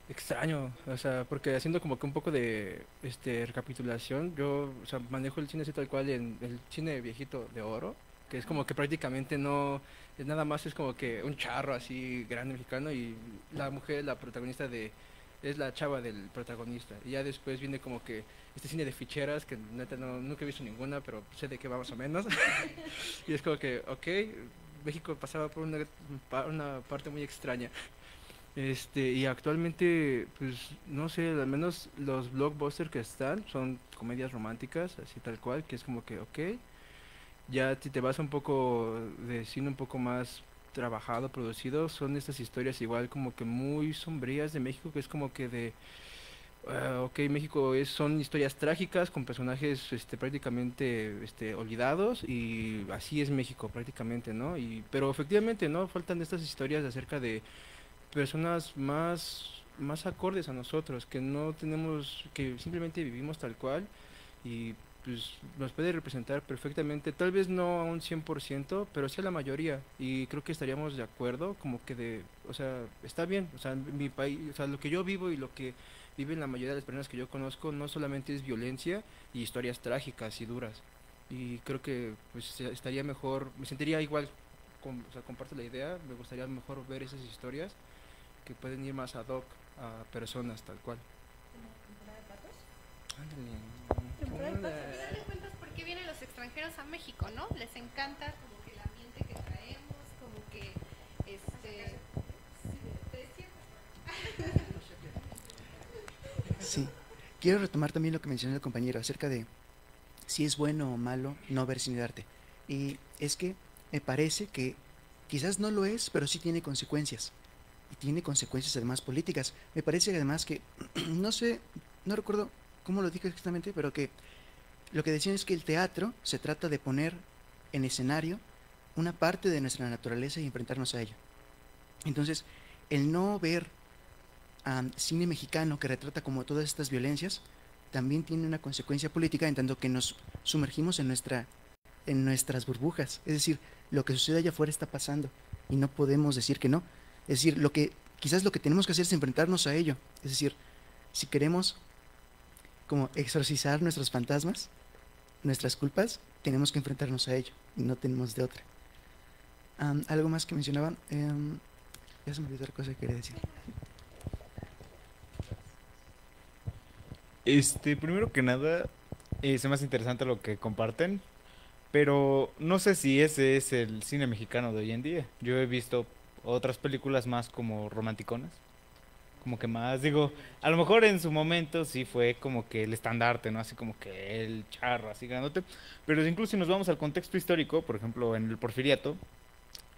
extraño, o sea, porque haciendo como que un poco de recapitulación, yo, o sea, manejo el cine así tal cual en el cine viejito de oro, que es como que prácticamente no, es nada más es como que un charro así grande mexicano y la mujer, la protagonista es la chava del protagonista. Y ya después viene como que este cine de ficheras, que neta nunca he visto ninguna, pero sé de qué va más o menos. Y es como que, ok, México pasaba por una parte muy extraña. Y actualmente, pues, no sé, al menos los blockbusters que están son comedias románticas, así tal cual, que es como que, ok, ya si te vas a un poco de cine un poco más trabajado, producido, son estas historias igual como que muy sombrías de México, que es como que ok, México son historias trágicas con personajes prácticamente olvidados y así es México prácticamente, ¿no? Pero efectivamente, ¿no? Faltan estas historias acerca de personas más acordes a nosotros, que no tenemos, que simplemente vivimos tal cual y pues nos puede representar perfectamente, tal vez no a un 100%, pero sí a la mayoría, y creo que estaríamos de acuerdo, como que o sea, está bien, o sea, mi país, o sea, lo que yo vivo y lo que viven la mayoría de las personas que yo conozco no solamente es violencia y historias trágicas y duras, y creo que pues estaría mejor, me sentiría igual, o sea, comparto la idea, me gustaría mejor ver esas historias que pueden ir más ad hoc a personas tal cual. Al final de cuentas, ¿por qué vienen los extranjeros a México, no? Les encanta como que el ambiente que traemos, como que Sí, quiero retomar también lo que mencionó el compañero acerca de si es bueno o malo no ver cine de arte. Y es que me parece que quizás no lo es, pero sí tiene consecuencias. Y tiene consecuencias además políticas. Me parece además que, no sé, no recuerdo cómo lo dije exactamente, pero que lo que decían es que el teatro se trata de poner en escenario una parte de nuestra naturaleza y enfrentarnos a ello. Entonces, el no ver cine mexicano que retrata como todas estas violencias también tiene una consecuencia política en tanto que nos sumergimos en nuestras burbujas. Es decir, lo que sucede allá afuera está pasando y no podemos decir que no. Es decir, quizás lo que tenemos que hacer es enfrentarnos a ello. Es decir, si queremos como exorcizar nuestros fantasmas, nuestras culpas, tenemos que enfrentarnos a ello y no tenemos de otra. Algo más que mencionaban, ya se me olvidó otra cosa que quería decir. Primero que nada, se me hace interesante lo que comparten, pero no sé si ese es el cine mexicano de hoy en día. Yo he visto otras películas más como romanticonas, como que más, digo, a lo mejor en su momento sí fue como que el estandarte, ¿no? Así como que el charro, así grandote, pero incluso si nos vamos al contexto histórico, por ejemplo, en el Porfiriato,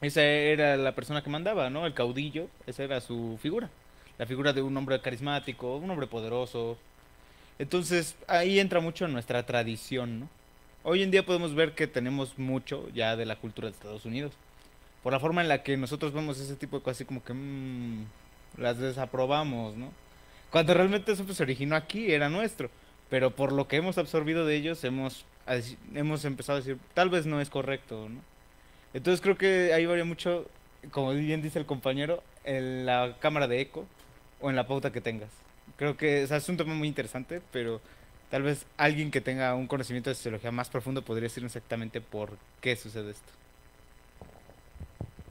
esa era la persona que mandaba, ¿no? El caudillo, esa era su figura, la figura de un hombre carismático, un hombre poderoso. Entonces, ahí entra mucho en nuestra tradición, ¿no? Hoy en día podemos ver que tenemos mucho ya de la cultura de Estados Unidos. Por la forma en la que nosotros vemos ese tipo de cosas, así como que las desaprobamos, ¿no? Cuando realmente eso pues, se originó aquí, era nuestro. Pero por lo que hemos absorbido de ellos, hemos empezado a decir, tal vez no es correcto, ¿no? Entonces creo que ahí varía mucho, como bien dice el compañero, en la cámara de eco o en la pauta que tengas. Creo que es un tema muy interesante, pero tal vez alguien que tenga un conocimiento de sociología más profundo podría decir exactamente por qué sucede esto.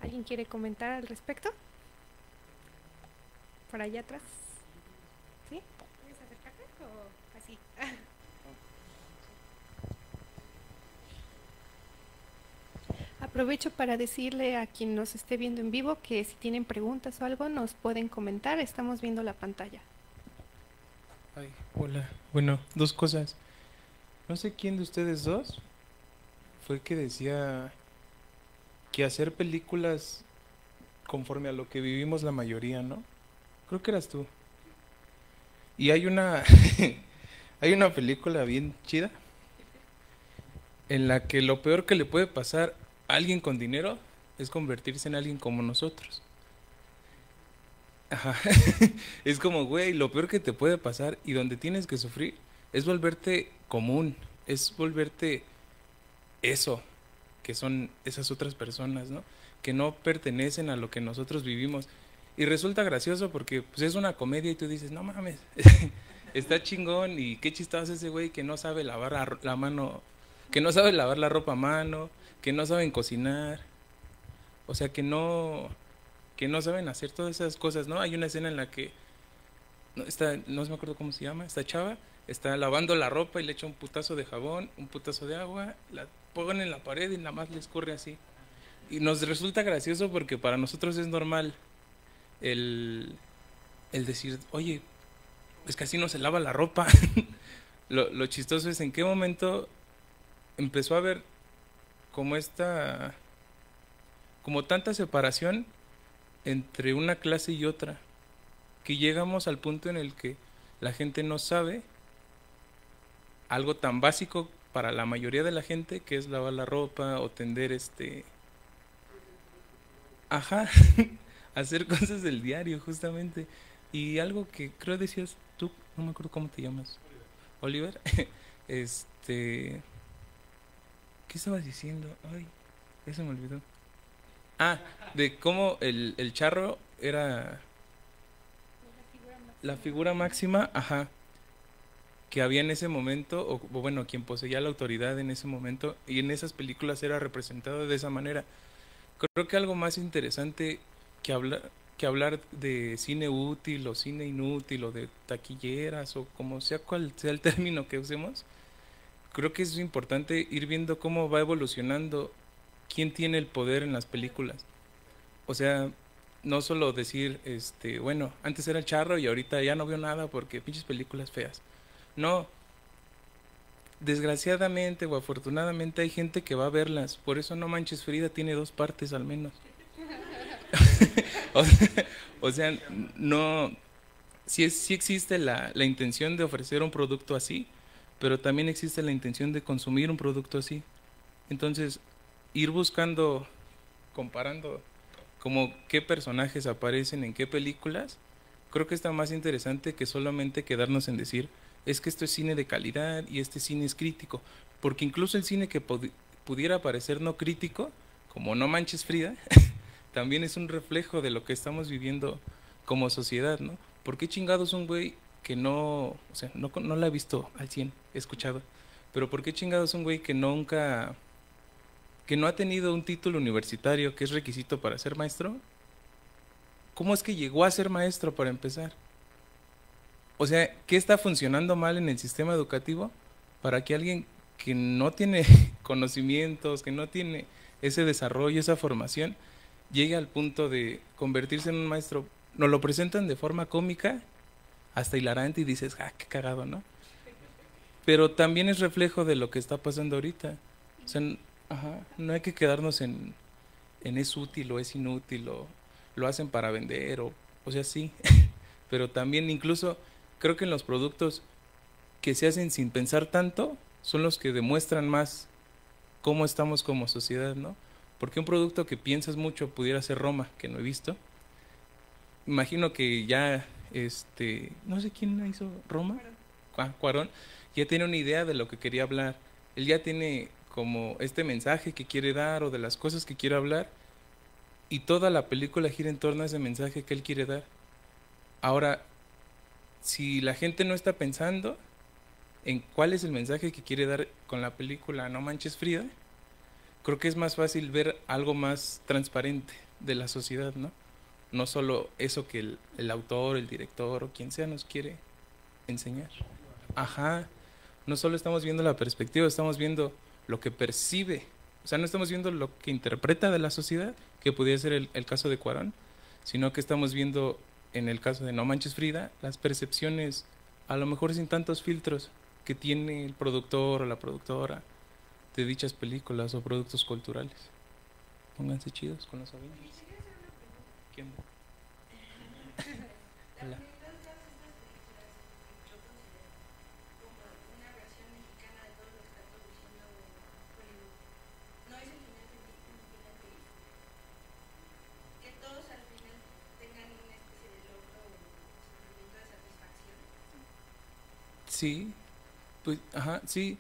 ¿Alguien quiere comentar al respecto? Por allá atrás. ¿Sí? ¿Quieres acercarte o así? Aprovecho para decirle a quien nos esté viendo en vivo que si tienen preguntas o algo nos pueden comentar. Estamos viendo la pantalla. Ay, hola. Bueno, dos cosas. No sé quién de ustedes dos fue el que decía que hacer películas conforme a lo que vivimos la mayoría, ¿no? Creo que eras tú. Y hay una hay una película bien chida en la que lo peor que le puede pasar a alguien con dinero es convertirse en alguien como nosotros. Ajá. Es como, güey, lo peor que te puede pasar y donde tienes que sufrir es volverte común, es volverte eso, que son esas otras personas, ¿no? Que no pertenecen a lo que nosotros vivimos. Y resulta gracioso porque pues, es una comedia y tú dices, no mames, está chingón y qué chistoso ese güey que no sabe lavar la mano que no saben lavar la ropa a mano, que no saben cocinar, o sea, que no saben hacer todas esas cosas, ¿no? Hay una escena en la que no me acuerdo cómo se llama, esta chava está lavando la ropa y le echa un putazo de jabón, un putazo de agua, la ponen en la pared y nada más les corre así. Y nos resulta gracioso porque para nosotros es normal el decir, oye, es que así no se lava la ropa. Lo chistoso es en qué momento empezó a haber como como tanta separación entre una clase y otra, que llegamos al punto en el que la gente no sabe algo tan básico para la mayoría de la gente, que es lavar la ropa o tender ajá, hacer cosas del diario justamente. Y algo que creo decías tú, no me acuerdo cómo te llamas, Oliver, ¿qué estabas diciendo? Ay, ya se me olvidó. Ah, de cómo el charro era la figura máxima, ajá, que había en ese momento, o bueno, quien poseía la autoridad en ese momento, y en esas películas era representado de esa manera. Creo que algo más interesante que hablar de cine útil o cine inútil o de taquilleras o como sea cual sea el término que usemos, creo que es importante ir viendo cómo va evolucionando quién tiene el poder en las películas. O sea, no solo decir, bueno, antes era el charro y ahorita ya no veo nada porque pinches películas feas. No, desgraciadamente o afortunadamente hay gente que va a verlas. Por eso No Manches Frida tiene 2 partes al menos. o sea, no, sí existe la intención de ofrecer un producto así, pero también existe la intención de consumir un producto así. Entonces, ir buscando, comparando como qué personajes aparecen en qué películas, creo que está más interesante que solamente quedarnos en decir, es que esto es cine de calidad y este cine es crítico, porque incluso el cine que pudiera parecer no crítico, como No Manches Frida, también es un reflejo de lo que estamos viviendo como sociedad, ¿no? ¿Por qué chingados un güey que no, o sea, no la he visto al 100, he escuchado, pero por qué chingados un güey que no ha tenido un título universitario que es requisito para ser maestro? ¿Cómo es que llegó a ser maestro para empezar? O sea, ¿qué está funcionando mal en el sistema educativo para que alguien que no tiene conocimientos, que no tiene ese desarrollo, esa formación, llegue al punto de convertirse en un maestro? Nos lo presentan de forma cómica, hasta hilarante, y dices, qué cagado, ¿no? Pero también es reflejo de lo que está pasando ahorita. O sea, ajá, no hay que quedarnos en es útil o es inútil o lo hacen para vender o sea, sí. Pero también incluso creo que en los productos que se hacen sin pensar tanto son los que demuestran más cómo estamos como sociedad, ¿no? Porque un producto que piensas mucho pudiera ser Roma, que no he visto. Imagino que ya, no sé quién hizo Roma, Cuarón, ya tiene una idea de lo que quería hablar. Él ya tiene como este mensaje que quiere dar o de las cosas que quiere hablar, y toda la película gira en torno a ese mensaje que él quiere dar. Ahora, si la gente no está pensando en cuál es el mensaje que quiere dar con la película No Manches Frida, creo que es más fácil ver algo más transparente de la sociedad, ¿no? No solo eso que el autor, el director o quien sea nos quiere enseñar. Ajá, no solo estamos viendo la perspectiva, estamos viendo lo que percibe. O sea, no estamos viendo lo que interpreta de la sociedad, que pudiera ser el caso de Cuarón, sino que estamos viendo, en el caso de No Manches Frida, las percepciones, a lo mejor sin tantos filtros, que tiene el productor o la productora de dichas películas o productos culturales. Pónganse chidos con los sobrinos. ¿Quién? Hola. Sí, pues, ajá, sí,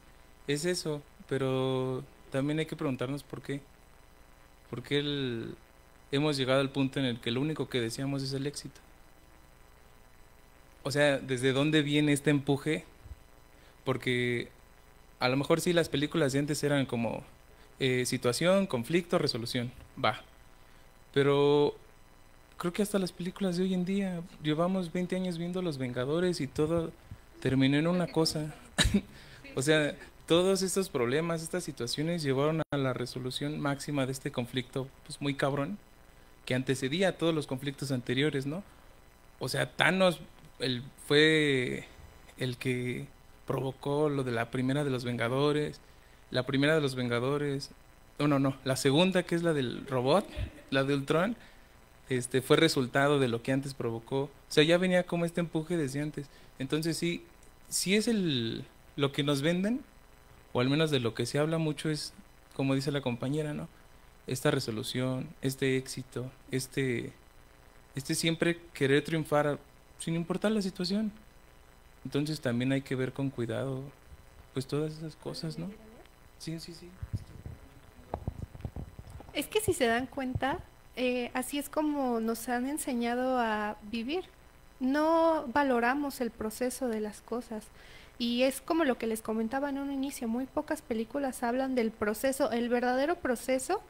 es eso, pero también hay que preguntarnos por qué. ¿Por qué hemos llegado al punto en el que lo único que deseamos es el éxito? O sea, ¿desde dónde viene este empuje? Porque a lo mejor sí las películas de antes eran como situación, conflicto, resolución, va. Pero creo que hasta las películas de hoy en día, llevamos 20 años viendo Los Vengadores y todo terminó en una cosa. O sea, todos estos problemas, estas situaciones llevaron a la resolución máxima de este conflicto, pues muy cabrón, que antecedía a todos los conflictos anteriores, ¿no? O sea, Thanos fue el que provocó lo de la primera de los Vengadores, la primera de los Vengadores, no, la segunda, que es la del robot, la de Ultron, fue resultado de lo que antes provocó. O sea, ya venía como este empuje desde antes. Entonces sí es lo que nos venden, o al menos de lo que se habla mucho es, como dice la compañera, ¿no? Esta resolución, este éxito, este siempre querer triunfar sin importar la situación. Entonces también hay que ver con cuidado pues todas esas cosas, ¿no? Sí. Es que si se dan cuenta, así es como nos han enseñado a vivir. No valoramos el proceso de las cosas. Y es como lo que les comentaba en un inicio, muy pocas películas hablan del proceso, el verdadero proceso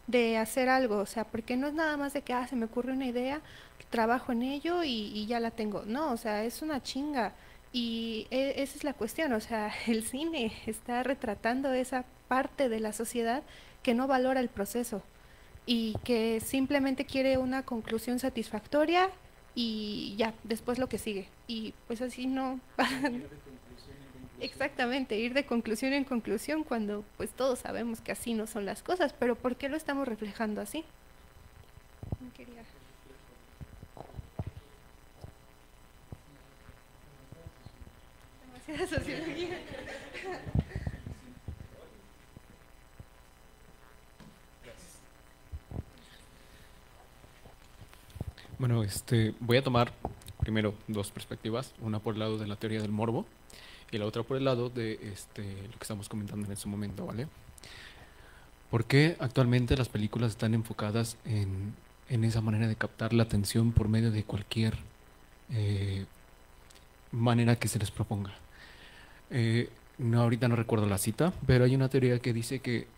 de hacer algo. O sea, porque no es nada más de que se me ocurre una idea, trabajo en ello y ya la tengo. No, o sea, es una chinga. Y esa es la cuestión, o sea, el cine está retratando esa parte de la sociedad que no valora el proceso y que simplemente quiere una conclusión satisfactoria y ya, después lo que sigue. Y pues así no... Exactamente, ir de conclusión en conclusión cuando pues todos sabemos que así no son las cosas, pero ¿por qué lo estamos reflejando así? No quería... Demasiada sociología. Bueno, voy a tomar primero dos perspectivas, una por el lado de la teoría del morbo y la otra por el lado de lo que estamos comentando en este momento, ¿vale? ¿Por qué actualmente las películas están enfocadas en esa manera de captar la atención por medio de cualquier manera que se les proponga? No, ahorita no recuerdo la cita, pero hay una teoría que dice que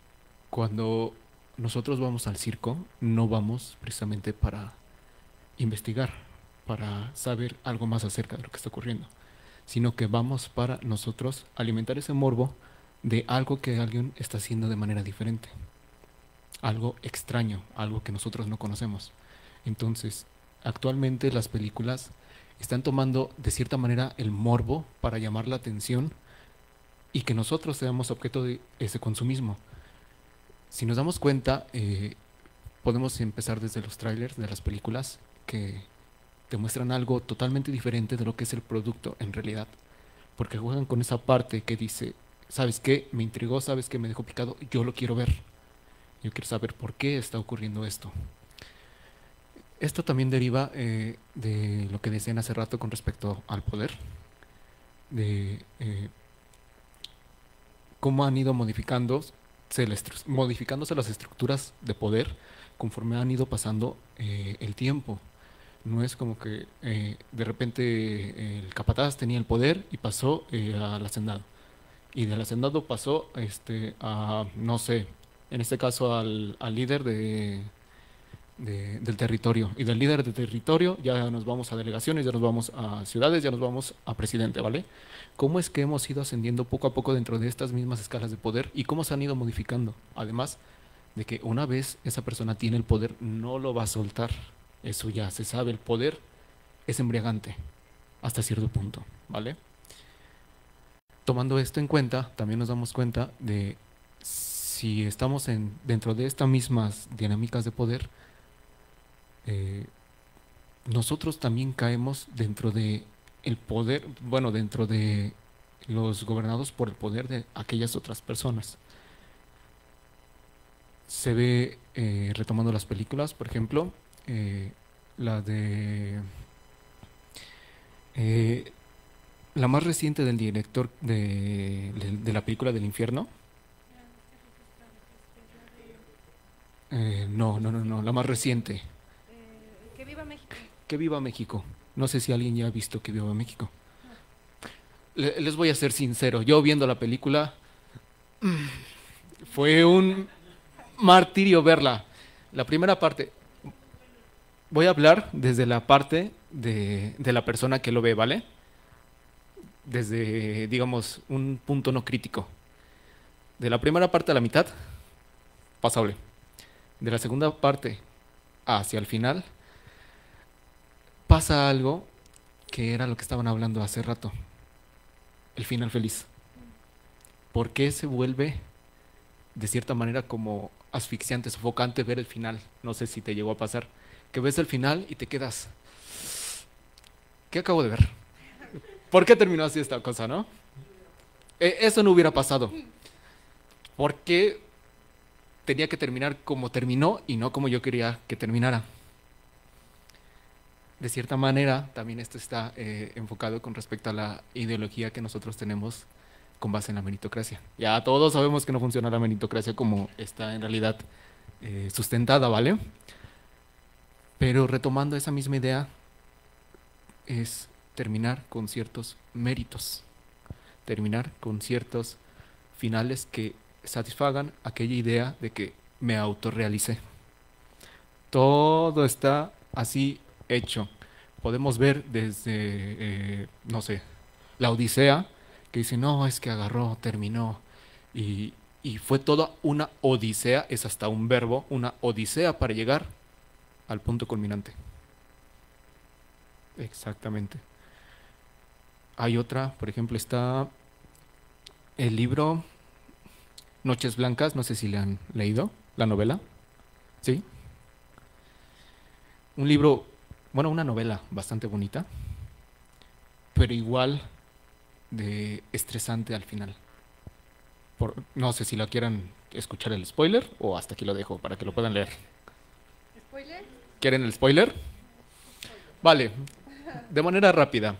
cuando nosotros vamos al circo, no vamos precisamente para investigar, para saber algo más acerca de lo que está ocurriendo, sino que vamos para nosotros alimentar ese morbo de algo que alguien está haciendo de manera diferente, algo extraño, algo que nosotros no conocemos. Entonces, actualmente las películas están tomando de cierta manera el morbo para llamar la atención y que nosotros seamos objeto de ese consumismo. Si nos damos cuenta, podemos empezar desde los trailers de las películas que te muestran algo totalmente diferente de lo que es el producto en realidad, porque juegan con esa parte que dice, ¿sabes qué? Me intrigó, ¿sabes qué? Me dejó picado, yo lo quiero ver, yo quiero saber por qué está ocurriendo esto. Esto también deriva de lo que decían hace rato con respecto al poder, de cómo han ido modificándose las estructuras de poder conforme han ido pasando el tiempo. No es como que de repente el capataz tenía el poder y pasó al hacendado. Y del hacendado pasó a, no sé, en este caso al líder del territorio. Y del líder del territorio ya nos vamos a delegaciones, ya nos vamos a ciudades, ya nos vamos a presidente, ¿vale? ¿Cómo es que hemos ido ascendiendo poco a poco dentro de estas mismas escalas de poder y cómo se han ido modificando? Además de que una vez esa persona tiene el poder, no lo va a soltar. Eso ya se sabe, el poder es embriagante hasta cierto punto, ¿vale? Tomando esto en cuenta, también nos damos cuenta de si estamos dentro de estas mismas dinámicas de poder, nosotros también caemos dentro de el poder, bueno, dentro de los gobernados por el poder de aquellas otras personas. Se ve, retomando las películas, por ejemplo, la de la más reciente del director de la película del infierno. No, la más reciente. Que viva México. Que viva México. No sé si alguien ya ha visto Que viva México. Les voy a ser sincero, yo viendo la película Fue un martirio verla. La primera parte, voy a hablar desde la parte de la persona que lo ve, ¿vale? Desde, digamos, un punto no crítico. De la primera parte a la mitad, pasable. De la segunda parte hacia el final, pasa algo que era lo que estaban hablando hace rato. El final feliz. ¿Por qué se vuelve de cierta manera como asfixiante, sofocante ver el final? No sé si te llegó a pasar. Que ves el final y te quedas, ¿qué acabo de ver? ¿Por qué terminó así esta cosa, no? Eso no hubiera pasado. ¿Por qué tenía que terminar como terminó y no como yo quería que terminara? De cierta manera, también esto está enfocado con respecto a la ideología que nosotros tenemos con base en la meritocracia. Ya todos sabemos que no funciona la meritocracia como está en realidad sustentada, ¿vale? Pero retomando esa misma idea, es terminar con ciertos méritos, terminar con ciertos finales que satisfagan aquella idea de que me autorrealicé. Todo está así hecho. Podemos ver desde, no sé, la Odisea, que dice, no, es que agarró, terminó, y fue toda una odisea, es hasta un verbo, una odisea para llegar al punto culminante. Exactamente. Hay otra, por ejemplo, está el libro Noches Blancas, no sé si le han leído, la novela, ¿sí? Un libro, bueno, una novela bastante bonita, pero igual de estresante al final. No sé si la quieran escuchar el spoiler o hasta aquí lo dejo para que lo puedan leer. ¿Spoiler? ¿Quieren el spoiler? Vale, de manera rápida.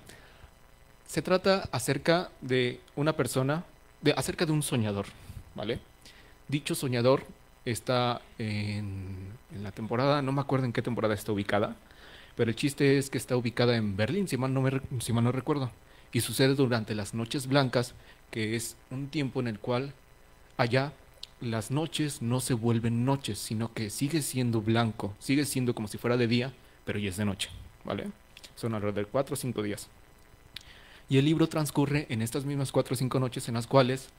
Se trata acerca de una persona, acerca de un soñador, ¿vale? Dicho soñador está en la temporada, no me acuerdo en qué temporada está ubicada, pero el chiste es que está ubicada en Berlín, si mal no recuerdo. Y sucede durante las noches blancas, que es un tiempo en el cual allá las noches no se vuelven noches, sino que sigue siendo blanco, sigue siendo como si fuera de día, pero ya es de noche, ¿vale? Son alrededor de 4 o 5 días. Y el libro transcurre en estas mismas 4 o 5 noches en las cuales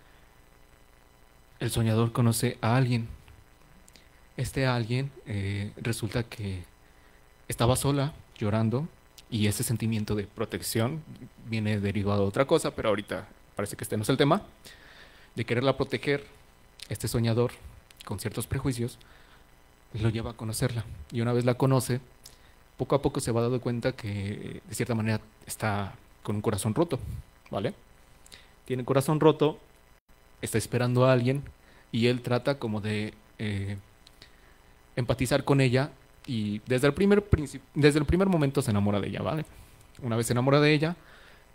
el soñador conoce a alguien. Este alguien resulta que estaba sola, llorando, y ese sentimiento de protección viene derivado de otra cosa, pero ahorita parece que este no es el tema, de quererla proteger. Este soñador, con ciertos prejuicios, lo lleva a conocerla. Y una vez la conoce, poco a poco se va dando cuenta que de cierta manera está con un corazón roto, ¿vale? Tiene el corazón roto, está esperando a alguien y él trata como de empatizar con ella y desde el primer momento se enamora de ella, ¿vale? Una vez se enamora de ella,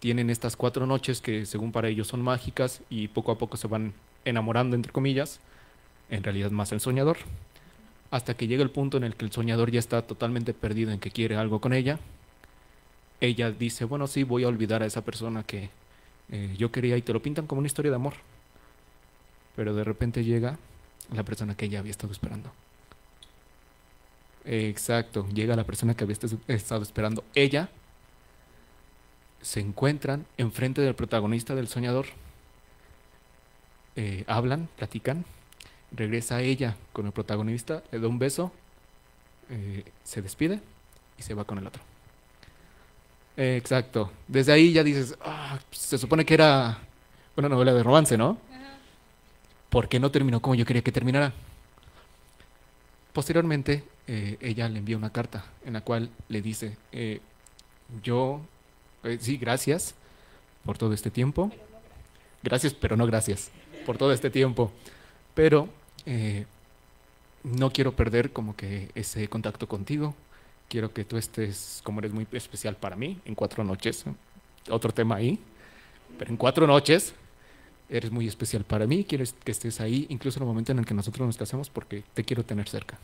tienen estas 4 noches que según para ellos son mágicas y poco a poco se van enamorando, entre comillas, en realidad más el soñador, hasta que llega el punto en el que el soñador ya está totalmente perdido en que quiere algo con ella. Ella dice, bueno, sí, voy a olvidar a esa persona que yo quería, y te lo pintan como una historia de amor. Pero de repente llega la persona que ella había estado esperando. Exacto, llega la persona que había estado esperando. Ella, se encuentran enfrente del protagonista del soñador. Hablan, platican. Regresa ella con el protagonista, le da un beso, se despide y se va con el otro. Exacto. Desde ahí ya dices, se supone que era una novela de romance, ¿no? Ajá. ¿Por qué no terminó como yo quería que terminara? Posteriormente, ella le envía una carta en la cual le dice, sí, gracias por todo este tiempo. Gracias, pero no gracias por todo este tiempo. Pero no quiero perder como que ese contacto contigo. Quiero que tú estés, como eres muy especial para mí, en 4 noches. Otro tema ahí. Pero en 4 noches eres muy especial para mí. Quiero que estés ahí, incluso en el momento en el que nosotros nos casemos, porque te quiero tener cerca.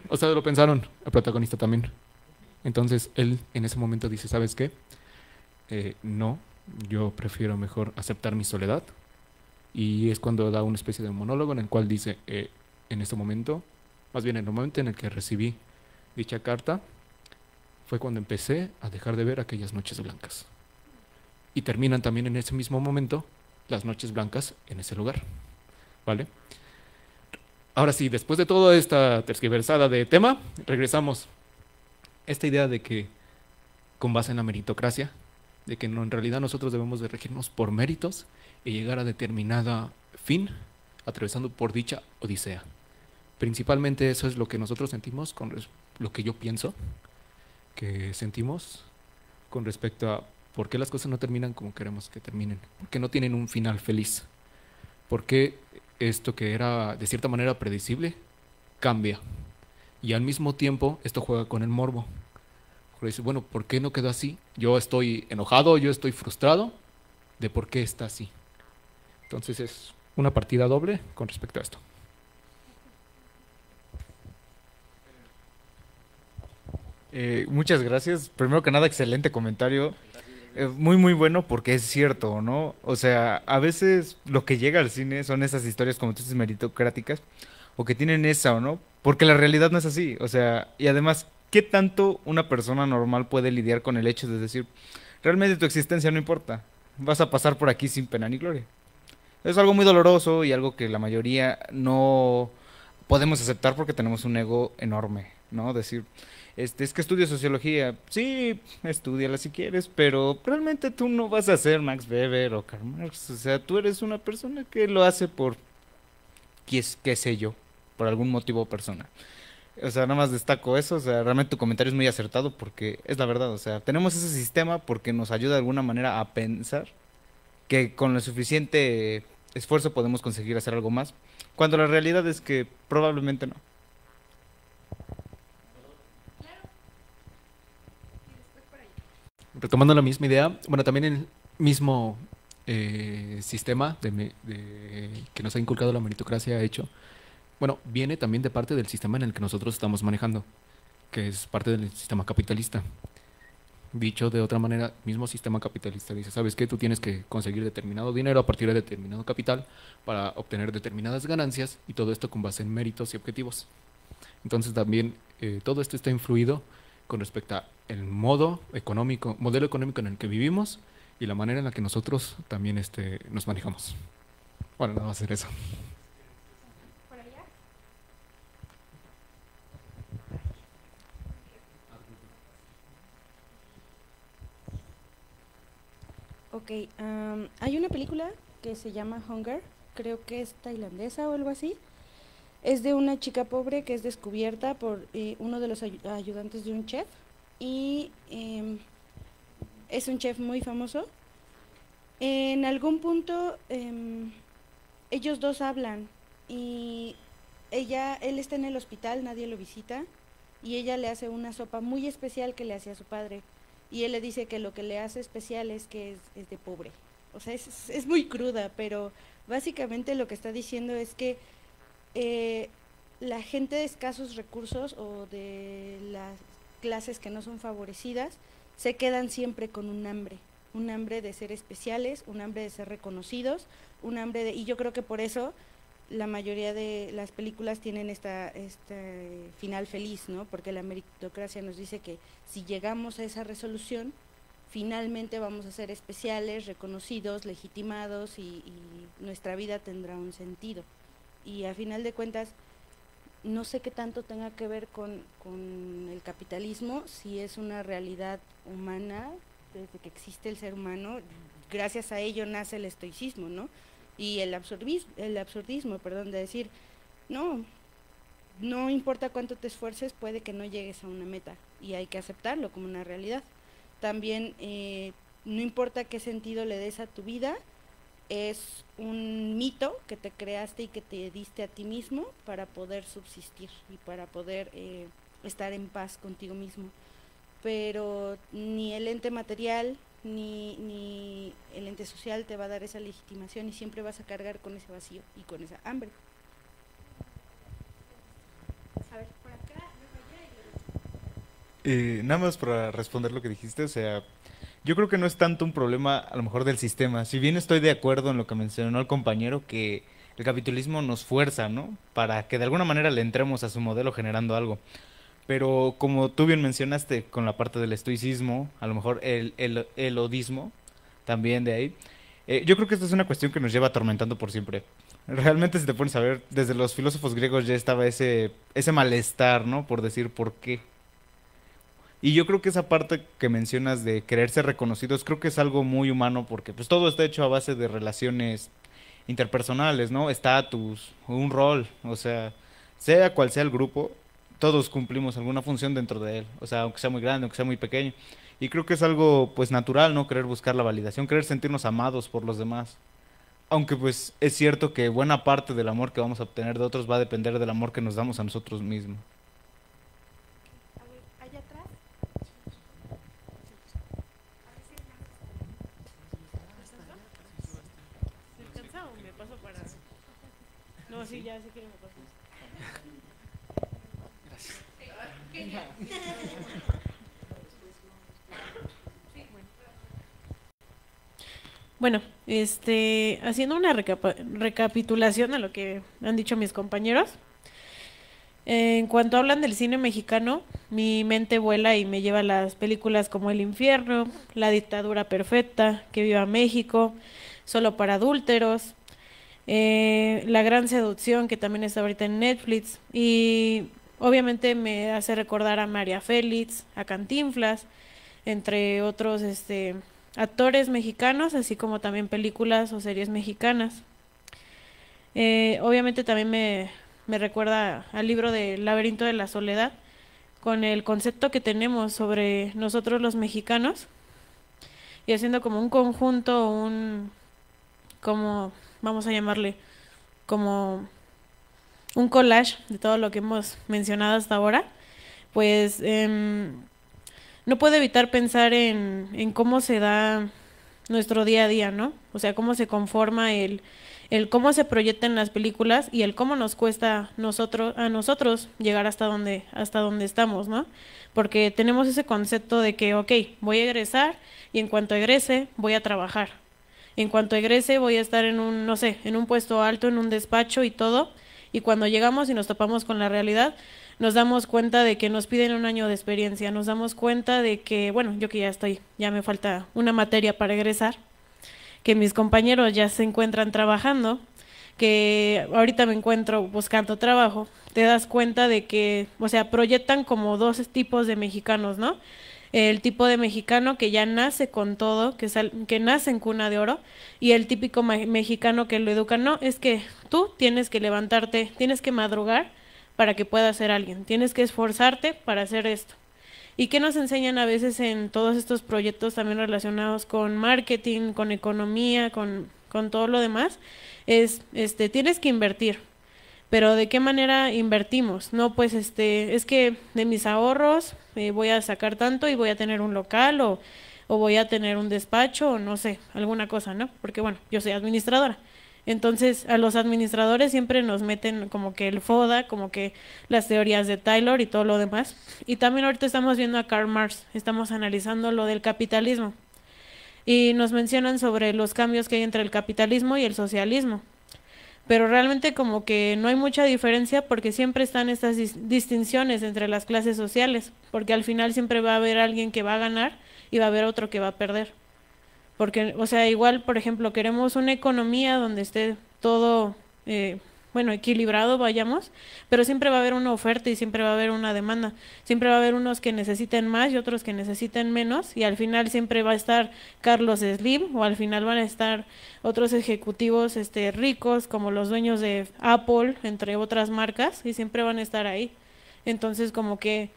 O sea, lo pensaron, el protagonista también. Entonces él en ese momento dice, ¿sabes qué? No, yo prefiero mejor aceptar mi soledad. Y es cuando da una especie de monólogo en el cual dice, en este momento, más bien en el momento en el que recibí dicha carta, fue cuando empecé a dejar de ver aquellas noches blancas. Y terminan también en ese mismo momento las noches blancas en ese lugar. ¿Vale? Ahora sí, después de toda esta tergiversada de tema, regresamos. Esta idea de que, con base en la meritocracia, de que no, en realidad nosotros debemos de regirnos por méritos y llegar a determinada fin, atravesando por dicha odisea. Principalmente eso es lo que nosotros sentimos, lo que yo pienso que sentimos con respecto a por qué las cosas no terminan como queremos que terminen, por qué no tienen un final feliz, por qué esto que era de cierta manera predecible cambia. Y al mismo tiempo esto juega con el morbo. Porque dice, bueno, ¿por qué no quedó así? Yo estoy enojado, yo estoy frustrado de por qué está así. Entonces es una partida doble con respecto a esto. Muchas gracias. Primero que nada, excelente comentario. Muy, muy bueno porque es cierto, ¿no? O sea, a veces lo que llega al cine son esas historias, como tú dices, meritocráticas, o que tienen esa, ¿o no? Porque la realidad no es así. O sea, y además, ¿qué tanto una persona normal puede lidiar con el hecho de decir, realmente tu existencia no importa, vas a pasar por aquí sin pena ni gloria? Es algo muy doloroso y algo que la mayoría no podemos aceptar porque tenemos un ego enorme, ¿no? Decir, es que estudio sociología. Sí, estúdiala si quieres, pero realmente tú no vas a ser Max Weber o Karl Marx. O sea, tú eres una persona que lo hace por, qué sé yo, por algún motivo personal. O sea, nada más destaco eso. O sea, realmente tu comentario es muy acertado porque es la verdad. O sea, tenemos ese sistema porque nos ayuda de alguna manera a pensar que con lo suficiente esfuerzo podemos conseguir hacer algo más, cuando la realidad es que probablemente no. Retomando la misma idea, bueno, también el mismo sistema que nos ha inculcado la meritocracia ha hecho, bueno, viene también de parte del sistema en el que nosotros estamos manejando, que es parte del sistema capitalista. Dicho de otra manera, mismo sistema capitalista dice, ¿sabes qué? Tú tienes que conseguir determinado dinero a partir de determinado capital para obtener determinadas ganancias y todo esto con base en méritos y objetivos. Entonces también todo esto está influido con respecto al modelo económico en el que vivimos y la manera en la que nosotros también nos manejamos. Bueno, nada más hacer eso. ¿Por allá? Ok, hay una película que se llama Hunger, creo que es tailandesa o algo así. Es de una chica pobre que es descubierta por uno de los ayudantes de un chef y es un chef muy famoso. En algún punto ellos dos hablan y él está en el hospital, nadie lo visita y ella le hace una sopa muy especial que le hacía a su padre y él le dice que lo que le hace especial es que es de pobre. O sea, es muy cruda, pero básicamente lo que está diciendo es que la gente de escasos recursos o de las clases que no son favorecidas se quedan siempre con un hambre de ser especiales, un hambre de ser reconocidos, un hambre y yo creo que por eso la mayoría de las películas tienen este final feliz, ¿no? Porque la meritocracia nos dice que si llegamos a esa resolución, finalmente vamos a ser especiales, reconocidos, legitimados y nuestra vida tendrá un sentido. Y a final de cuentas, no sé qué tanto tenga que ver con el capitalismo, si es una realidad humana, desde que existe el ser humano, gracias a ello nace el estoicismo, ¿no? Y el absurdismo, de decir, no importa cuánto te esfuerces, puede que no llegues a una meta, y hay que aceptarlo como una realidad. También, no importa qué sentido le des a tu vida, es un mito que te creaste y que te diste a ti mismo para poder subsistir y para poder estar en paz contigo mismo. Pero ni el ente material ni el ente social te va a dar esa legitimación y siempre vas a cargar con ese vacío y con esa hambre. A ver, por acá, Nada más para responder lo que dijiste, o sea, yo creo que no es tanto un problema a lo mejor del sistema. Si bien estoy de acuerdo en lo que mencionó el compañero, que el capitalismo nos fuerza, ¿no? Para que de alguna manera le entremos a su modelo generando algo. Pero como tú bien mencionaste con la parte del estoicismo, a lo mejor el odismo, también de ahí, yo creo que esta es una cuestión que nos lleva atormentando por siempre. Realmente si te pones a ver, desde los filósofos griegos ya estaba ese malestar, ¿no? Por decir por qué. Y yo creo que esa parte que mencionas de querer ser reconocidos, creo que es algo muy humano porque pues todo está hecho a base de relaciones interpersonales, ¿no? Estatus, un rol, o sea cual sea el grupo, todos cumplimos alguna función dentro de él, o sea, aunque sea muy grande, aunque sea muy pequeño. Y creo que es algo pues natural, ¿no? Querer buscar la validación, querer sentirnos amados por los demás. Aunque pues es cierto que buena parte del amor que vamos a obtener de otros va a depender del amor que nos damos a nosotros mismos. A ver, allá atrás. ¿Me alcanza o me paso para...? No, sí, ya sé que me paso. Bueno, haciendo una recapitulación a lo que han dicho mis compañeros. En cuanto hablan del cine mexicano, mi mente vuela y me lleva a las películas como El Infierno, La Dictadura Perfecta, Que Viva México, Solo para Adúlteros, La Gran Seducción, que también está ahorita en Netflix, y obviamente me hace recordar a María Félix, a Cantinflas, entre otros actores mexicanos, así como también películas o series mexicanas. Obviamente también me recuerda al libro de Laberinto de la Soledad, con el concepto que tenemos sobre nosotros los mexicanos, y haciendo como un conjunto, como vamos a llamarle, como un collage de todo lo que hemos mencionado hasta ahora, pues no puedo evitar pensar en cómo se da nuestro día a día, ¿no? O sea, cómo se conforma el cómo se proyecta en las películas y el cómo nos cuesta a nosotros llegar hasta donde estamos, ¿no? Porque tenemos ese concepto de que, ok, voy a egresar y en cuanto egrese voy a trabajar. En cuanto egrese voy a estar en un, no sé, en un puesto alto, en un despacho y todo, y cuando llegamos y nos topamos con la realidad, nos damos cuenta de que nos piden un año de experiencia, nos damos cuenta de que, bueno, yo que ya me falta una materia para egresar, que mis compañeros ya se encuentran trabajando, que ahorita me encuentro buscando trabajo, te das cuenta de que, o sea, proyectan como dos tipos de mexicanos, ¿no? El tipo de mexicano que ya nace con todo, que nace en cuna de oro, y el típico mexicano que lo educan, no, es que tú tienes que levantarte, tienes que madrugar para que puedas ser alguien, tienes que esforzarte para hacer esto. ¿Y qué nos enseñan a veces en todos estos proyectos también relacionados con marketing, con economía, con todo lo demás? Es, tienes que invertir. Pero ¿de qué manera invertimos? No, pues es que de mis ahorros voy a sacar tanto y voy a tener un local o voy a tener un despacho o no sé, alguna cosa, ¿no? Porque bueno, yo soy administradora. Entonces, a los administradores siempre nos meten como que el FODA, como que las teorías de Taylor y todo lo demás. Y también ahorita estamos viendo a Karl Marx, estamos analizando lo del capitalismo. Y nos mencionan sobre los cambios que hay entre el capitalismo y el socialismo. Pero realmente como que no hay mucha diferencia porque siempre están estas distinciones entre las clases sociales, porque al final siempre va a haber alguien que va a ganar y va a haber otro que va a perder. Porque, o sea, igual, por ejemplo, queremos una economía donde esté todo, bueno, equilibrado, vayamos, pero siempre va a haber una oferta y siempre va a haber una demanda. Siempre va a haber unos que necesiten más y otros que necesiten menos, y al final siempre va a estar Carlos Slim, o al final van a estar otros ejecutivos ricos, como los dueños de Apple, entre otras marcas, y siempre van a estar ahí. Entonces, como que,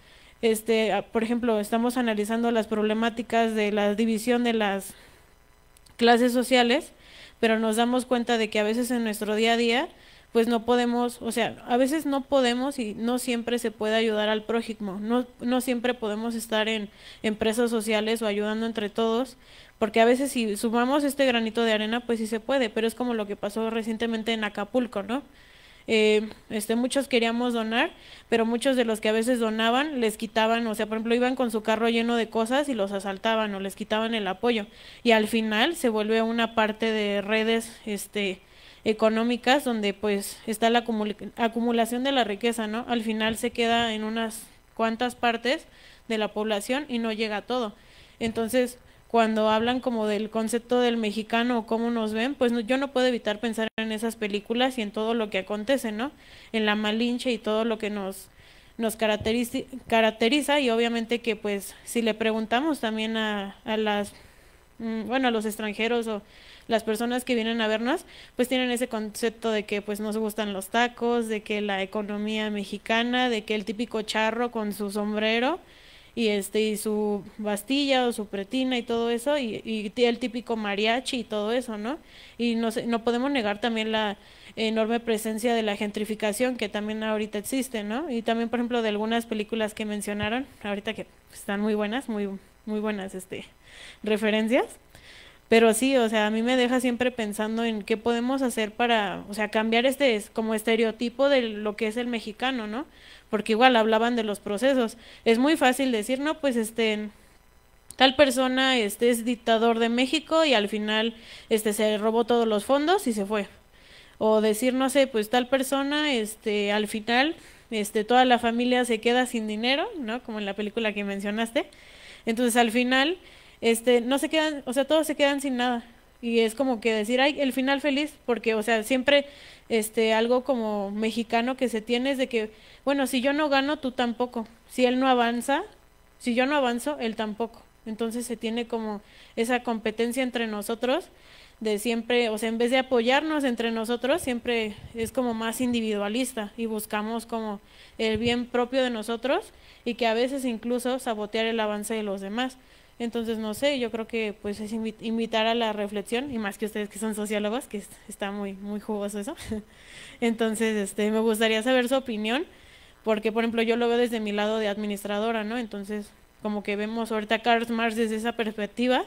por ejemplo, estamos analizando las problemáticas de la división de las clases sociales, pero nos damos cuenta de que a veces en nuestro día a día pues no podemos, o sea, a veces no podemos y no siempre se puede ayudar al prójimo, no siempre podemos estar en empresas sociales o ayudando entre todos, porque a veces si sumamos este granito de arena pues sí se puede, pero es como lo que pasó recientemente en Acapulco, ¿no? muchos queríamos donar, pero muchos de los que a veces donaban les quitaban, o sea, por ejemplo, iban con su carro lleno de cosas y los asaltaban o les quitaban el apoyo. Y al final se vuelve una parte de redes, económicas donde pues está la acumulación de la riqueza, ¿no? Al final se queda en unas cuantas partes de la población y no llega a todo. Entonces, cuando hablan como del concepto del mexicano o cómo nos ven, pues yo no puedo evitar pensar en esas películas y en todo lo que acontece, ¿no? En la Malinche y todo lo que nos caracteriza, y obviamente que pues si le preguntamos también a las, bueno, a los extranjeros o las personas que vienen a vernos, pues tienen ese concepto de que pues nos gustan los tacos, de que la economía mexicana, de que el típico charro con su sombrero y su bastilla o su pretina y todo eso, y el típico mariachi y todo eso, ¿no? Y no podemos negar también la enorme presencia de la gentrificación que también ahorita existe, ¿no? Y también, por ejemplo, de algunas películas que mencionaron ahorita que están muy buenas, muy buenas referencias. Pero sí, o sea, a mí me deja siempre pensando en qué podemos hacer para, o sea, cambiar como estereotipo de lo que es el mexicano, ¿no? Porque igual hablaban de los procesos. Es muy fácil decir, no, pues tal persona es dictador de México y al final se robó todos los fondos y se fue. O decir, no sé, pues tal persona al final toda la familia se queda sin dinero, ¿no? Como en la película que mencionaste. Entonces, al final no se quedan, o sea, todos se quedan sin nada. Y es como que decir, ay, el final feliz, porque, o sea, siempre algo como mexicano que se tiene es de que, bueno, si yo no gano, tú tampoco. Si él no avanza, si yo no avanzo, él tampoco. Entonces se tiene como esa competencia entre nosotros de siempre, o sea, en vez de apoyarnos entre nosotros, siempre es como más individualista y buscamos como el bien propio de nosotros y que a veces incluso sabotear el avance de los demás. Entonces, no sé, yo creo que pues es invitar a la reflexión, y más que ustedes que son sociólogos, que está muy jugoso eso. Entonces, me gustaría saber su opinión, porque, por ejemplo, yo lo veo desde mi lado de administradora, ¿no? Entonces, como que vemos ahorita a Karl Marx desde esa perspectiva,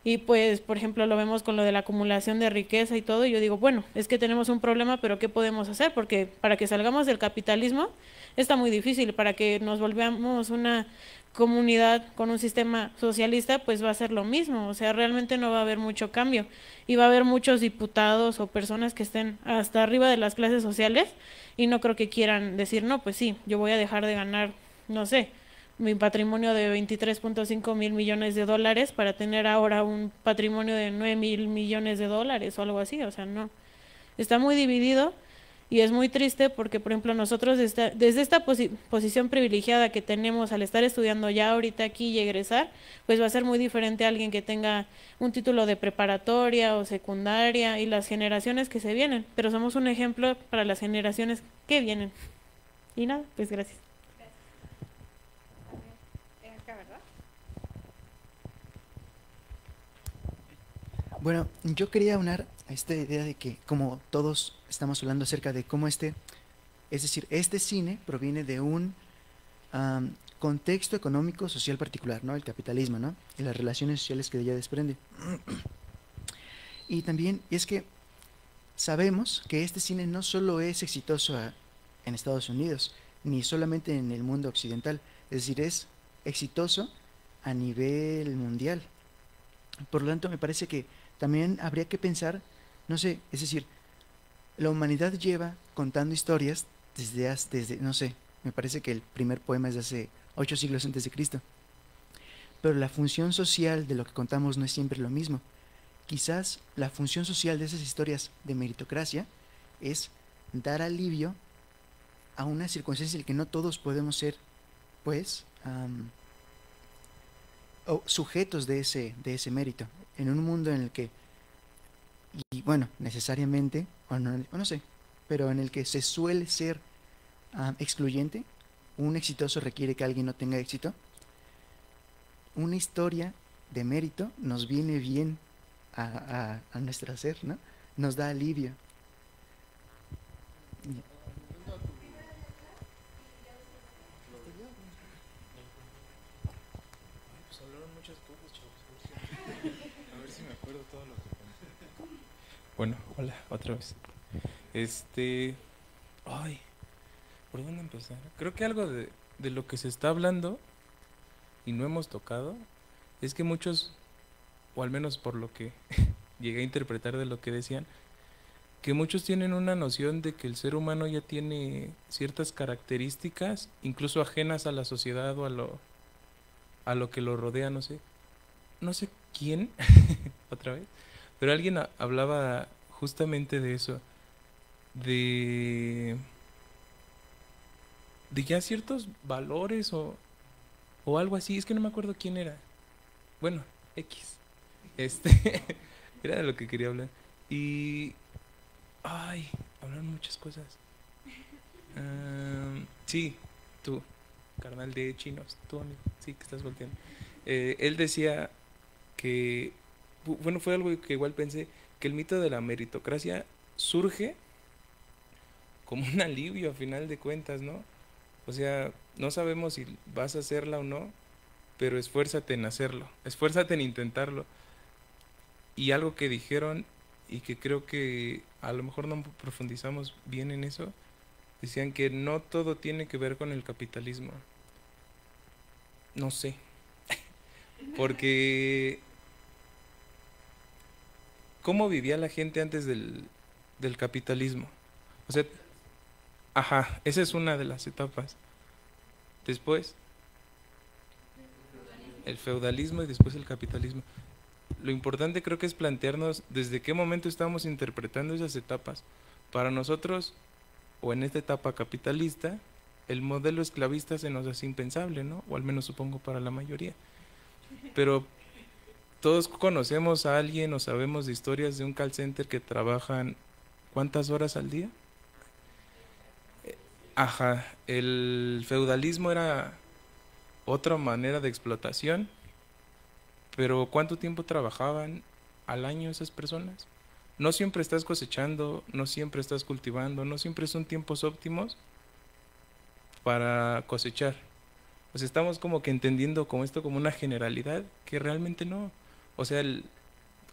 y pues, por ejemplo, lo vemos con lo de la acumulación de riqueza y todo, y yo digo, bueno, es que tenemos un problema, pero ¿qué podemos hacer? Porque para que salgamos del capitalismo está muy difícil, para que nos volvamos una comunidad con un sistema socialista, pues va a ser lo mismo, o sea, realmente no va a haber mucho cambio, y va a haber muchos diputados o personas que estén hasta arriba de las clases sociales, y no creo que quieran decir, no, pues sí, yo voy a dejar de ganar, no sé, mi patrimonio de 23.5 mil millones de dólares para tener ahora un patrimonio de 9 mil millones de dólares o algo así, o sea, no, está muy dividido. Y es muy triste porque, por ejemplo, nosotros desde esta posición privilegiada que tenemos al estar estudiando ya ahorita aquí y egresar, pues va a ser muy diferente a alguien que tenga un título de preparatoria o secundaria y las generaciones que se vienen. Pero somos un ejemplo para las generaciones que vienen. Y nada, pues gracias. Bueno, yo quería aunar a esta idea de que como todos estamos hablando acerca de cómo es decir, este cine proviene de un contexto económico social particular, ¿no? El capitalismo, ¿no? Y las relaciones sociales que de ella desprende. Y también es que sabemos que este cine no solo es exitoso en Estados Unidos, ni solamente en el mundo occidental, es decir, es exitoso a nivel mundial. Por lo tanto, me parece que también habría que pensar, no sé, es decir, la humanidad lleva contando historias desde no sé, me parece que el primer poema es de hace 8 siglos antes de Cristo. Pero la función social de lo que contamos no es siempre lo mismo. Quizás la función social de esas historias de meritocracia es dar alivio a una circunstancia en la que no todos podemos ser, pues, sujetos de ese mérito. En un mundo en el que, y bueno, necesariamente, o no sé, pero en el que se suele ser excluyente, un exitoso requiere que alguien no tenga éxito. Una historia de mérito nos viene bien a nuestro ser, ¿no? Nos da alivio. Pues hablaron muchas cosas, chavos. A ver si me acuerdo todo lo que pensé. Bueno, hola, otra vez. Ay, ¿por dónde empezar? Creo que algo de lo que se está hablando y no hemos tocado es que muchos, o al menos por lo que llegué a interpretar de lo que decían, que muchos tienen una noción de que el ser humano ya tiene ciertas características, incluso ajenas a la sociedad o a lo que lo rodea, no sé quién, otra vez, pero alguien hablaba justamente de eso, de ya ciertos valores o algo así, es que no me acuerdo quién era. Bueno, X. Era de lo que quería hablar. Y ay, hablaron muchas cosas. Sí, tú, carnal de chinos, tú amigo, sí, que estás volteando. Él decía que, bueno, fue algo que igual pensé, que el mito de la meritocracia surge como un alivio a final de cuentas, ¿no? O sea, no sabemos si vas a hacerla o no, pero esfuérzate en hacerlo, esfuérzate en intentarlo. Y algo que dijeron y que creo que a lo mejor no profundizamos bien en eso, decían que no todo tiene que ver con el capitalismo. No sé, porque ¿cómo vivía la gente antes del capitalismo? O sea, ajá, esa es una de las etapas. Después, el feudalismo y después el capitalismo. Lo importante creo que es plantearnos desde qué momento estamos interpretando esas etapas. Para nosotros, o en esta etapa capitalista, el modelo esclavista se nos hace impensable, ¿no? O al menos supongo para la mayoría. Pero todos conocemos a alguien o sabemos de historias de un call center que trabajan ¿cuántas horas al día? Ajá, el feudalismo era otra manera de explotación, pero ¿cuánto tiempo trabajaban al año esas personas? No siempre estás cosechando, no siempre estás cultivando, no siempre son tiempos óptimos para cosechar. Pues estamos como que entendiendo como esto como una generalidad que realmente no. O sea,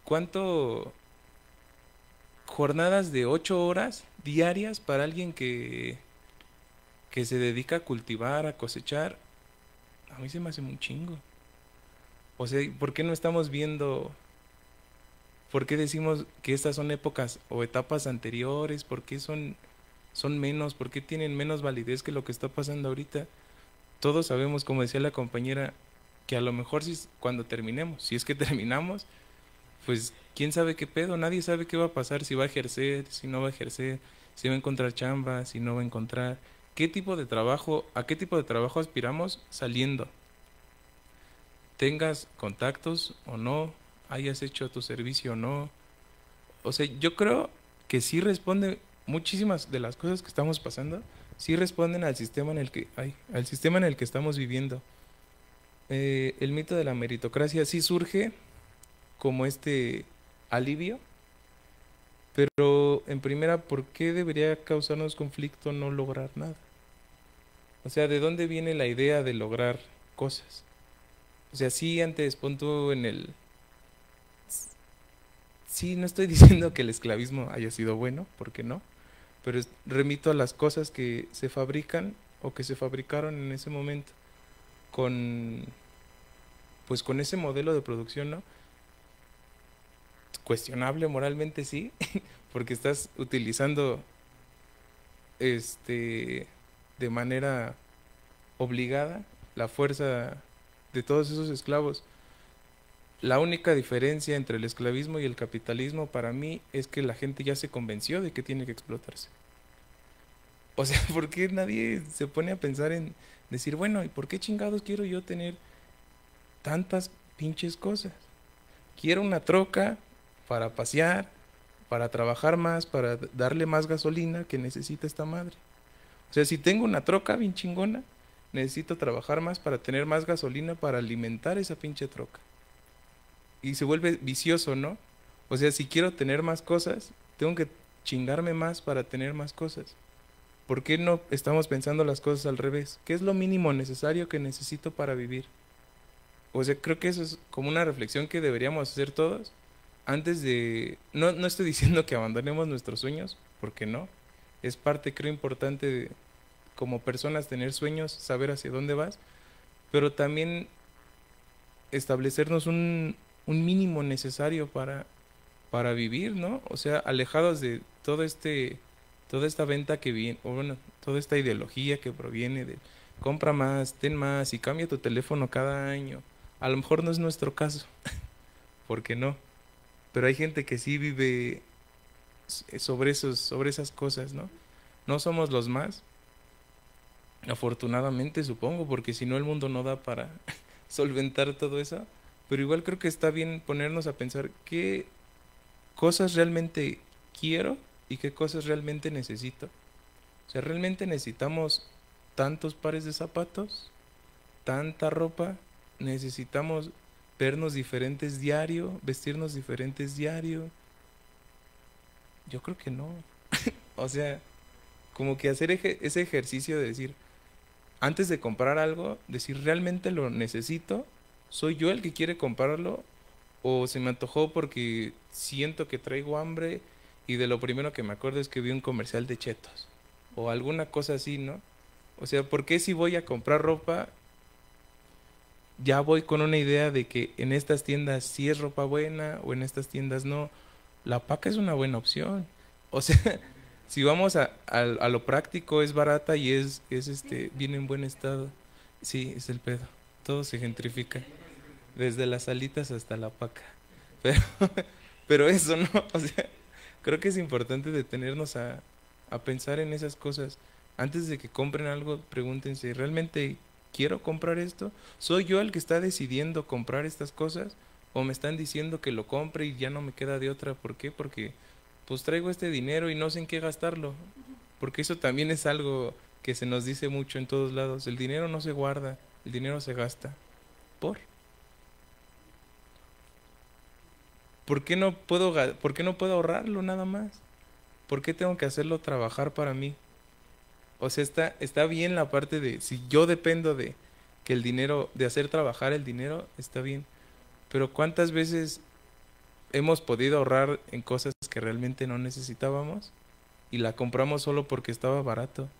¿cuánto jornadas de 8 horas diarias para alguien que se dedica a cultivar, a cosechar? A mí se me hace un chingo. O sea, ¿por qué no estamos viendo, por qué decimos que estas son épocas o etapas anteriores? ¿Por qué son menos? ¿Por qué tienen menos validez que lo que está pasando ahorita? Todos sabemos, como decía la compañera, que a lo mejor cuando terminemos, si es que terminamos, pues quién sabe qué pedo, nadie sabe qué va a pasar, si va a ejercer, si no va a ejercer, si va a encontrar chamba, si no va a encontrar, qué tipo de trabajo, a qué tipo de trabajo aspiramos saliendo. Tengas contactos o no, hayas hecho tu servicio o no. O sea, yo creo que sí responde muchísimas de las cosas que estamos pasando, sí responden al sistema en el que estamos viviendo. El mito de la meritocracia sí surge como este alivio, pero en primera, ¿por qué debería causarnos conflicto no lograr nada? O sea, ¿de dónde viene la idea de lograr cosas? O sea, sí, antes pon tú en el... Sí, no estoy diciendo que el esclavismo haya sido bueno, porque no, pero remito a las cosas que se fabrican o que se fabricaron en ese momento con ese modelo de producción, ¿no? Cuestionable moralmente, sí, porque estás utilizando de manera obligada la fuerza de todos esos esclavos. La única diferencia entre el esclavismo y el capitalismo para mí es que la gente ya se convenció de que tiene que explotarse. O sea, ¿por qué nadie se pone a pensar en decir, bueno, ¿y por qué chingados quiero yo tener tantas pinches cosas? Quiero una troca para pasear, para trabajar más, para darle más gasolina que necesita esta madre. O sea, si tengo una troca bien chingona, necesito trabajar más para tener más gasolina para alimentar esa pinche troca. Y se vuelve vicioso, ¿no? O sea, si quiero tener más cosas, tengo que chingarme más para tener más cosas. ¿Por qué no estamos pensando las cosas al revés? ¿Qué es lo mínimo necesario que necesito para vivir? O sea, creo que eso es como una reflexión que deberíamos hacer todos antes de... No estoy diciendo que abandonemos nuestros sueños, porque no. es parte, creo, importante de, como personas, tener sueños, saber hacia dónde vas, pero también establecernos un mínimo necesario para vivir, ¿no? O sea, alejados de toda esta venta que viene, o bueno, toda esta ideología que proviene de compra más, ten más y cambia tu teléfono cada año. A lo mejor no es nuestro caso, ¿por qué no? Pero hay gente que sí vive sobre esas cosas, ¿no? No somos los más, afortunadamente supongo, porque si no el mundo no da para solventar todo eso, pero igual creo que está bien ponernos a pensar qué cosas realmente quiero y qué cosas realmente necesito. O sea, ¿realmente necesitamos tantos pares de zapatos? ¿Tanta ropa? ¿Necesitamos vernos diferentes diario? ¿Vestirnos diferentes diario? Yo creo que no. O sea, como que hacer ese ejercicio de decir, antes de comprar algo, decir, ¿realmente lo necesito? ¿Soy yo el que quiere comprarlo? ¿O se me antojó porque siento que traigo hambre y de lo primero que me acuerdo es que vi un comercial de Chetos? O alguna cosa así, ¿no? O sea, ¿por qué si voy a comprar ropa, ya voy con una idea de que en estas tiendas sí es ropa buena o en estas tiendas no? La paca es una buena opción. O sea, si vamos a lo práctico, es barata y viene en buen estado. Sí, es el pedo. Todo se gentrifica. Desde las alitas hasta la paca. Pero eso, ¿no? O sea, creo que es importante detenernos a pensar en esas cosas. Antes de que compren algo, pregúntense, ¿realmente quiero comprar esto? ¿Soy yo el que está decidiendo comprar estas cosas? ¿O me están diciendo que lo compre y ya no me queda de otra? ¿Por qué? Porque pues traigo este dinero y no sé en qué gastarlo. Porque eso también es algo que se nos dice mucho en todos lados. El dinero no se guarda, el dinero se gasta. ¿Por qué no puedo ahorrarlo nada más? ¿Por qué tengo que hacerlo trabajar para mí? O sea, está bien la parte de, si yo dependo de que el dinero, de hacer trabajar el dinero, está bien. Pero ¿cuántas veces hemos podido ahorrar en cosas que realmente no necesitábamos y la compramos solo porque estaba barato?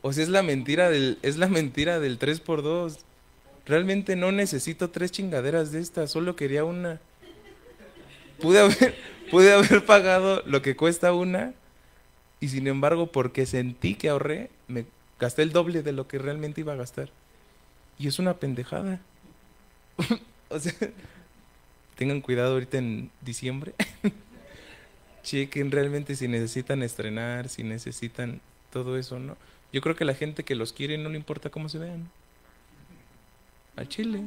O sea, es la mentira del 3x2. Realmente no necesito 3 chingaderas de estas, solo quería una. Pude haber pagado lo que cuesta una y sin embargo, porque sentí que ahorré, me gasté el doble de lo que realmente iba a gastar. Y es una pendejada. O sea, tengan cuidado ahorita en diciembre. Chequen realmente si necesitan estrenar, si necesitan todo eso, ¿no? Yo creo que la gente que los quiere no le importa cómo se vean. Al chile.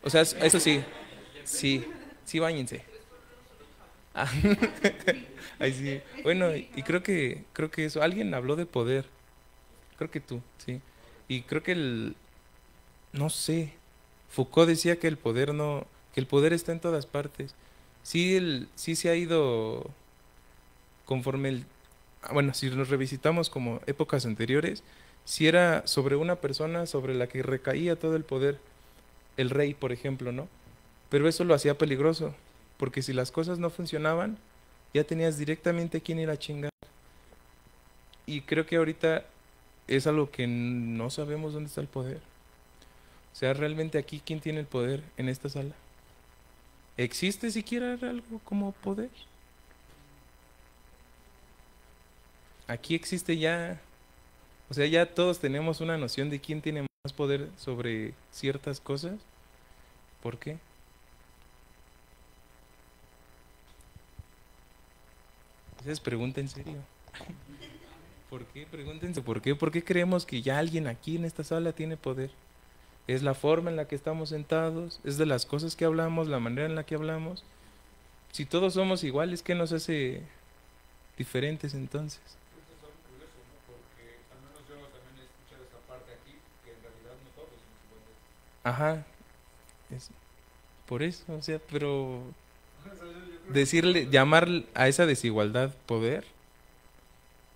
O sea, eso sí. Sí, báñense. Ah, ahí sí. Bueno, y creo que eso. Alguien habló de poder. Creo que tú, sí. Y creo que no sé. Foucault decía que el poder está en todas partes. Sí se ha ido conforme bueno, si nos revisitamos como épocas anteriores, si era sobre una persona sobre la que recaía todo el poder, el rey, por ejemplo, ¿no? Pero eso lo hacía peligroso, porque si las cosas no funcionaban, ya tenías directamente a quién ir a chingar. Y creo que ahorita es algo que no sabemos dónde está el poder. O sea, realmente aquí, ¿quién tiene el poder en esta sala? ¿Existe siquiera algo como poder? Aquí existe ya, o sea, ya todos tenemos una noción de quién tiene más poder sobre ciertas cosas. ¿Por qué? Entonces pregunta en serio. ¿Por qué? Pregúntense ¿por qué? ¿Por qué creemos que ya alguien aquí en esta sala tiene poder? ¿Es la forma en la que estamos sentados? ¿Es de las cosas que hablamos? ¿La manera en la que hablamos? Si todos somos iguales, ¿qué nos hace diferentes entonces? Ajá, es por eso, o sea, pero llamar a esa desigualdad poder,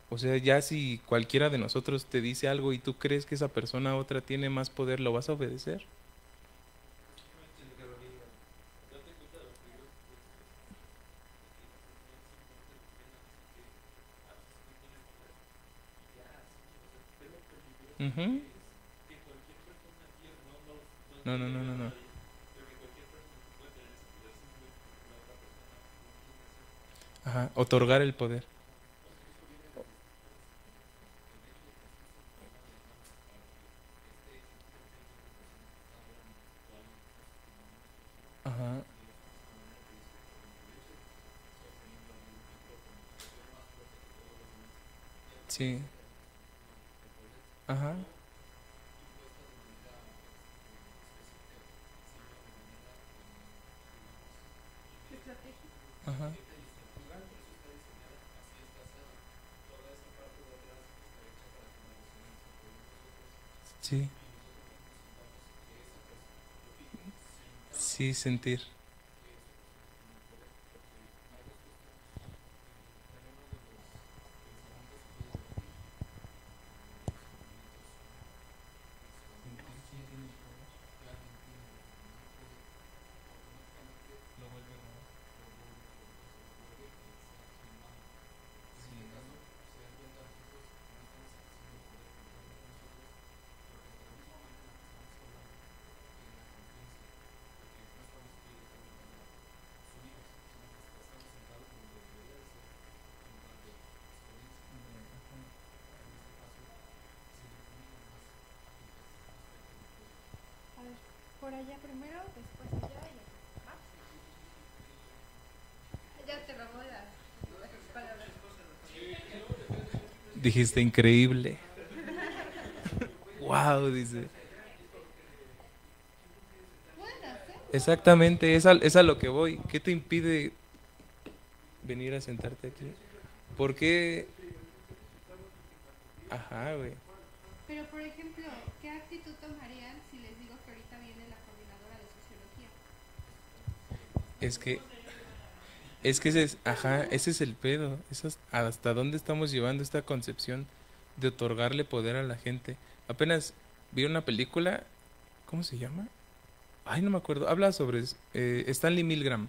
o sea, ya si cualquiera de nosotros te dice algo y tú crees que esa persona otra tiene más poder, ¿lo vas a obedecer? Ujú. No, no, no, no, no. Ajá, otorgar el poder. Ajá. Sí. Ajá. Ajá. Sí. Sí, sentir. A ver, por allá primero, después allá y acá. ¿Va? Ya te robó las palabras. Dijiste increíble. Wow, dice. Exactamente, es a lo que voy. ¿Qué te impide venir a sentarte aquí? ¿Por qué? Ajá, güey. Pero, por ejemplo, ¿qué actitud tomarían si les digo que ahorita viene la coordinadora de sociología? Es que ese es, ajá, ese es el pedo. Hasta dónde estamos llevando esta concepción de otorgarle poder a la gente. Apenas vi una película, ¿cómo se llama? Ay, no me acuerdo. Habla sobre Stanley Milgram,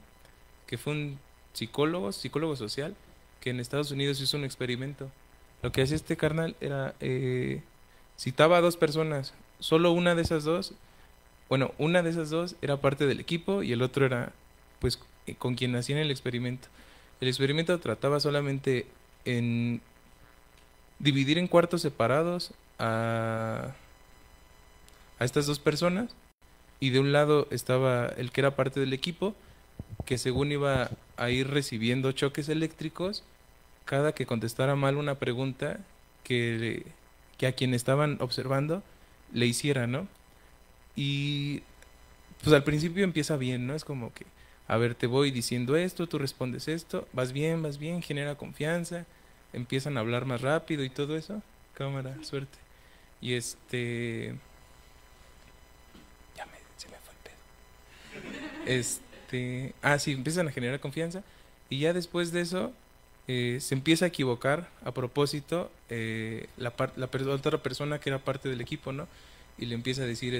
que fue un psicólogo social, que en Estados Unidos hizo un experimento. Lo que hacía este carnal era, citaba a dos personas, solo una de esas dos, bueno, una de esas dos era parte del equipo y el otro era, pues, con quien hacían el experimento. El experimento trataba solamente en dividir en cuartos separados a estas dos personas, y de un lado estaba el que era parte del equipo, que según iba a ir recibiendo choques eléctricos cada que contestara mal una pregunta que a quien estaban observando le hiciera, ¿no? Y pues al principio empieza bien, ¿no? Es como que, a ver, te voy diciendo esto, tú respondes esto, vas bien, genera confianza, empiezan a hablar más rápido y todo eso. Cámara, suerte. Y se me fue el pedo. Sí, empiezan a generar confianza y ya después de eso se empieza a equivocar a propósito otra persona que era parte del equipo, ¿no? Y le empieza a decir,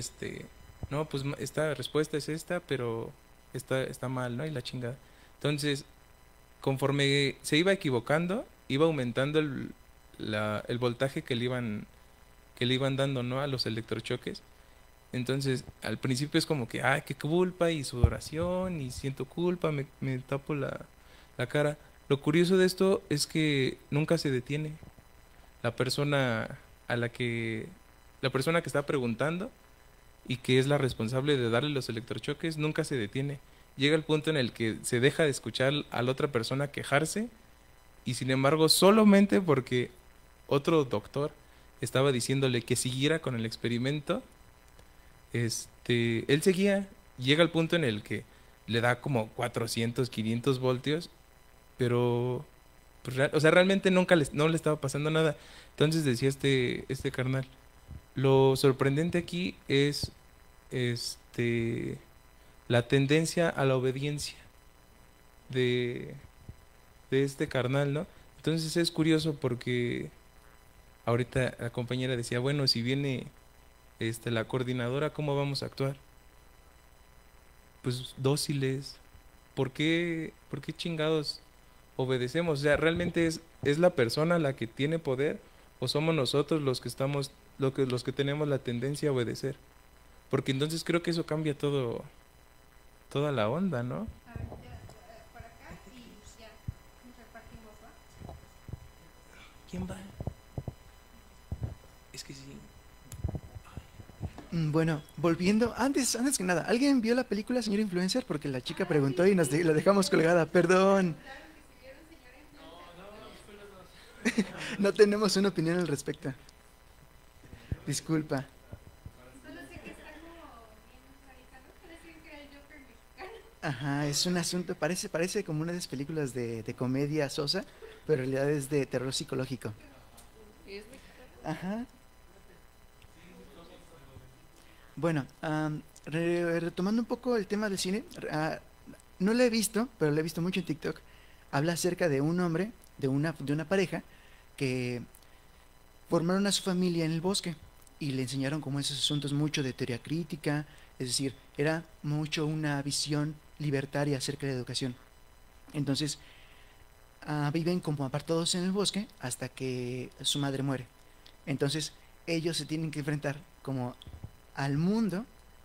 no, pues esta respuesta es esta, pero está mal, ¿no? Y la chingada. Entonces, conforme se iba equivocando, iba aumentando el voltaje que le iban dando, ¿no? A los electrochoques. Entonces, al principio es como que, ay, qué culpa, y sudoración, y siento culpa, me tapo la cara. Lo curioso de esto es que nunca se detiene. La persona que está preguntando y que es la responsable de darle los electrochoques, nunca se detiene. Llega el punto en el que se deja de escuchar a la otra persona quejarse, y sin embargo, solamente porque otro doctor estaba diciéndole que siguiera con el experimento, él seguía. Llega al punto en el que le da como 400, 500 voltios, pero pues, o sea, realmente no le estaba pasando nada. Entonces decía este carnal, lo sorprendente aquí es la tendencia a la obediencia de este carnal, ¿no? Entonces es curioso porque ahorita la compañera decía, bueno, si viene la coordinadora, ¿cómo vamos a actuar? Pues dóciles. ¿Por qué chingados obedecemos? O sea, ¿realmente es la persona la que tiene poder, o somos nosotros los que estamos los que tenemos la tendencia a obedecer. Porque entonces creo que eso cambia toda la onda, ¿no? A ver, ya, por acá y ya nos repartimos, ¿va? ¿Quién va? Es que sí. Bueno, volviendo, antes que nada, ¿alguien vio la película Señor Influencer? Porque la chica preguntó y la dejamos colgada, perdón. No tenemos una opinión al respecto. Disculpa. Solo sé que está como bien rarita, ¿no? Parece que era el Joker mexicano. Ajá, es un asunto, parece como una de esas películas de comedia sosa, pero en realidad es de terror psicológico. Ajá. Bueno, retomando un poco el tema del cine, no lo he visto, pero lo he visto mucho en TikTok. Habla acerca de un hombre, de una pareja, que formaron a su familia en el bosque y le enseñaron como esos asuntos mucho de teoría crítica, es decir, era mucho una visión libertaria acerca de la educación. Entonces, viven como apartados en el bosque hasta que su madre muere. Entonces, ellos se tienen que enfrentar como al mundo,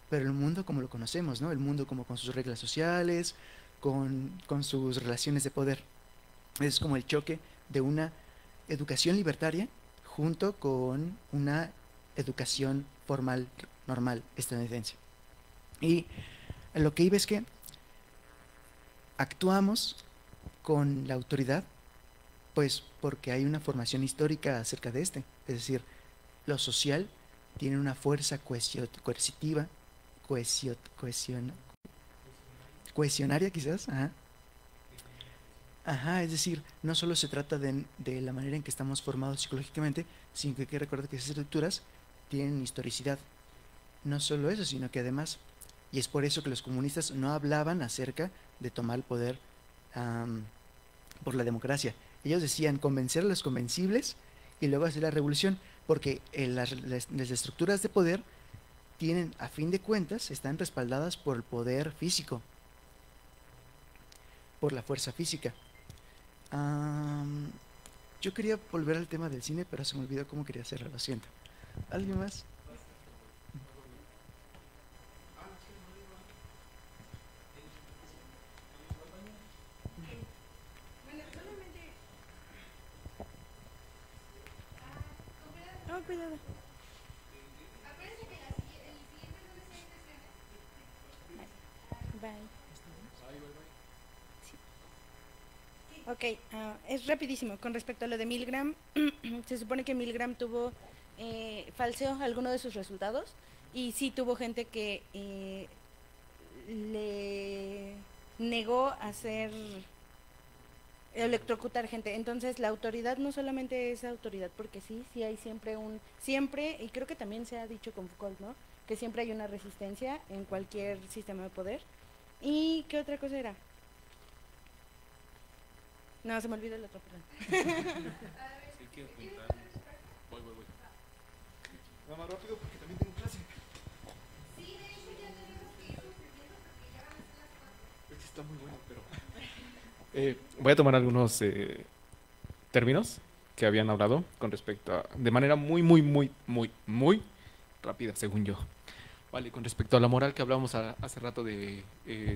pero el mundo como lo conocemos, ¿no? El mundo como con sus reglas sociales, con sus relaciones de poder. Es como el choque de una educación libertaria junto con una educación formal, normal, estadounidense. Y lo que iba es que actuamos con la autoridad, pues porque hay una formación histórica acerca de este. Es decir, lo social tiene una fuerza coercitiva, cohesionaria quizás, ajá, es decir, no solo se trata de la manera en que estamos formados psicológicamente, sino que hay que recordar que esas estructuras tienen historicidad. No solo eso, sino que además, y es por eso que los comunistas no hablaban acerca de tomar el poder por la democracia. Ellos decían convencer a los convencibles y luego hacer la revolución, porque las estructuras de poder tienen, a fin de cuentas, están respaldadas por el poder físico, por la fuerza física. Yo quería volver al tema del cine, pero se me olvidó cómo quería hacerlo, lo siento. ¿Alguien más? Bueno, solamente. Oh, cuidado. Acuérdense que el siguiente no es sesión. Bye. Ok, es rapidísimo. Con respecto a lo de Milgram, se supone que Milgram falseó alguno de sus resultados y sí tuvo gente que le negó hacer electrocutar gente. Entonces la autoridad no solamente es autoridad porque sí hay siempre, y creo que también se ha dicho con Foucault, ¿no? Que siempre hay una resistencia en cualquier sistema de poder. ¿Y qué otra cosa era? No, se me olvidó el otro, perdón. Hay que apuntar. Voy. Va más rápido porque también tengo clase. Sí, de hecho ya tenemos que ir suscribiendo porque ya van a ser las 4. Este está muy bueno, pero... Voy a tomar algunos términos que habían hablado con respecto a... De manera muy rápida, según yo. Vale, con respecto a la moral que hablábamos hace rato de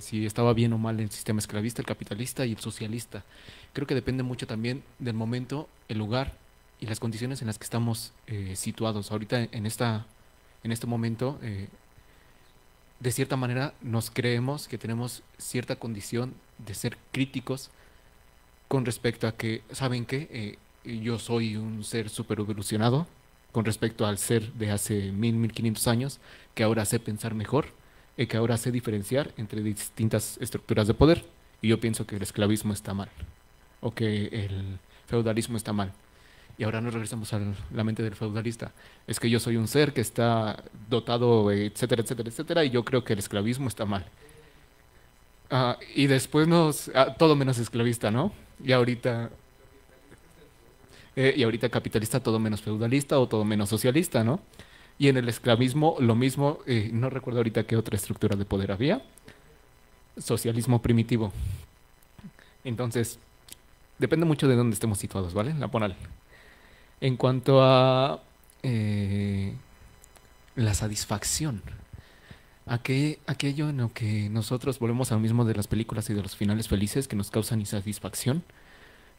si estaba bien o mal el sistema esclavista, el capitalista y el socialista. Creo que depende mucho también del momento, el lugar y las condiciones en las que estamos situados. Ahorita en este momento, de cierta manera, nos creemos que tenemos cierta condición de ser críticos con respecto a que, ¿saben qué? Yo soy un ser super evolucionado con respecto al ser de hace 1500 años, que ahora sé pensar mejor, que ahora sé diferenciar entre distintas estructuras de poder. Y yo pienso que el esclavismo está mal, o que el feudalismo está mal. Y ahora nos regresamos a la mente del feudalista. Es que yo soy un ser que está dotado, etcétera, etcétera, etcétera, y yo creo que el esclavismo está mal. Y después todo menos esclavista, ¿no? Y ahorita capitalista todo menos feudalista o todo menos socialista, ¿no? Y en el esclavismo lo mismo, no recuerdo ahorita qué otra estructura de poder había, socialismo primitivo. Entonces, depende mucho de dónde estemos situados, ¿vale? La moral. En cuanto a la satisfacción. Aquello en lo que nosotros volvemos a lo mismo de las películas y de los finales felices que nos causan insatisfacción,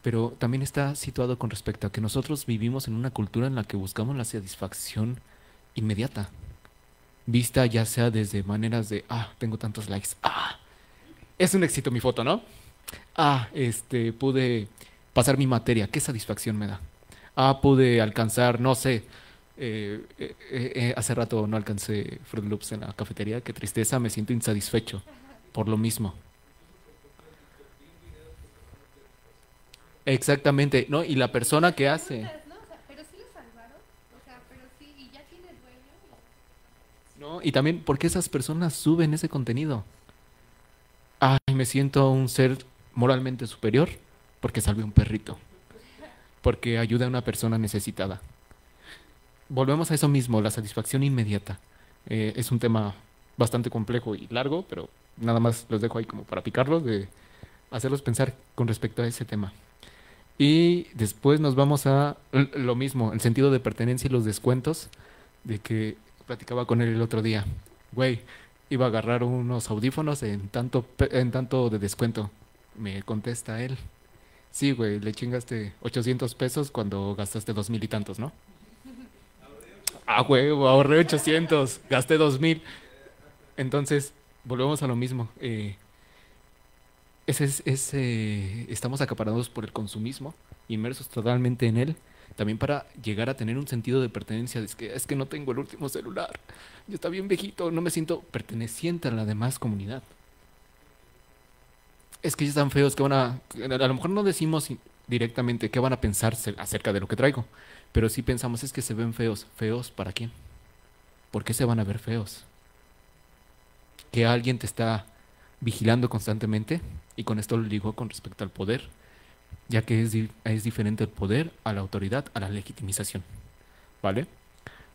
pero también está situado con respecto a que nosotros vivimos en una cultura en la que buscamos la satisfacción inmediata, vista ya sea desde maneras de, tengo tantos likes, es un éxito mi foto, ¿no? Pude pasar mi materia, ¿qué satisfacción me da? Pude alcanzar, no sé, hace rato no alcancé Fruit Loops en la cafetería, qué tristeza, me siento insatisfecho por lo mismo. Exactamente, ¿no? Y la persona que hace... Pero sí lo salvaron, pero sí, y ya tiene dueño. No, y también, ¿por qué esas personas suben ese contenido? Me siento un ser moralmente superior porque salvé un perrito, porque ayuda a una persona necesitada. Volvemos a eso mismo, la satisfacción inmediata. Es un tema bastante complejo y largo, pero nada más los dejo ahí como para picarlos, de hacerlos pensar con respecto a ese tema. Y después nos vamos a lo mismo, el sentido de pertenencia y los descuentos, de que platicaba con él el otro día. Güey, iba a agarrar unos audífonos en tanto de descuento. Me contesta él. Sí, güey, le chingaste 800 pesos cuando gastaste 2,000 y tantos, ¿no? Güey, ahorré 800, gasté 2,000. Entonces, volvemos a lo mismo. Estamos acaparados por el consumismo, inmersos totalmente en él, también para llegar a tener un sentido de pertenencia. Es que no tengo el último celular, yo está bien viejito, no me siento perteneciente a la demás comunidad. Es que ya están feos, que a lo mejor no decimos directamente qué van a pensar acerca de lo que traigo, pero sí pensamos, es que se ven feos. ¿Feos para quién? ¿Por qué se van a ver feos? Que alguien te está vigilando constantemente, y con esto lo digo con respecto al poder, ya que es diferente el poder a la autoridad, a la legitimización, ¿vale?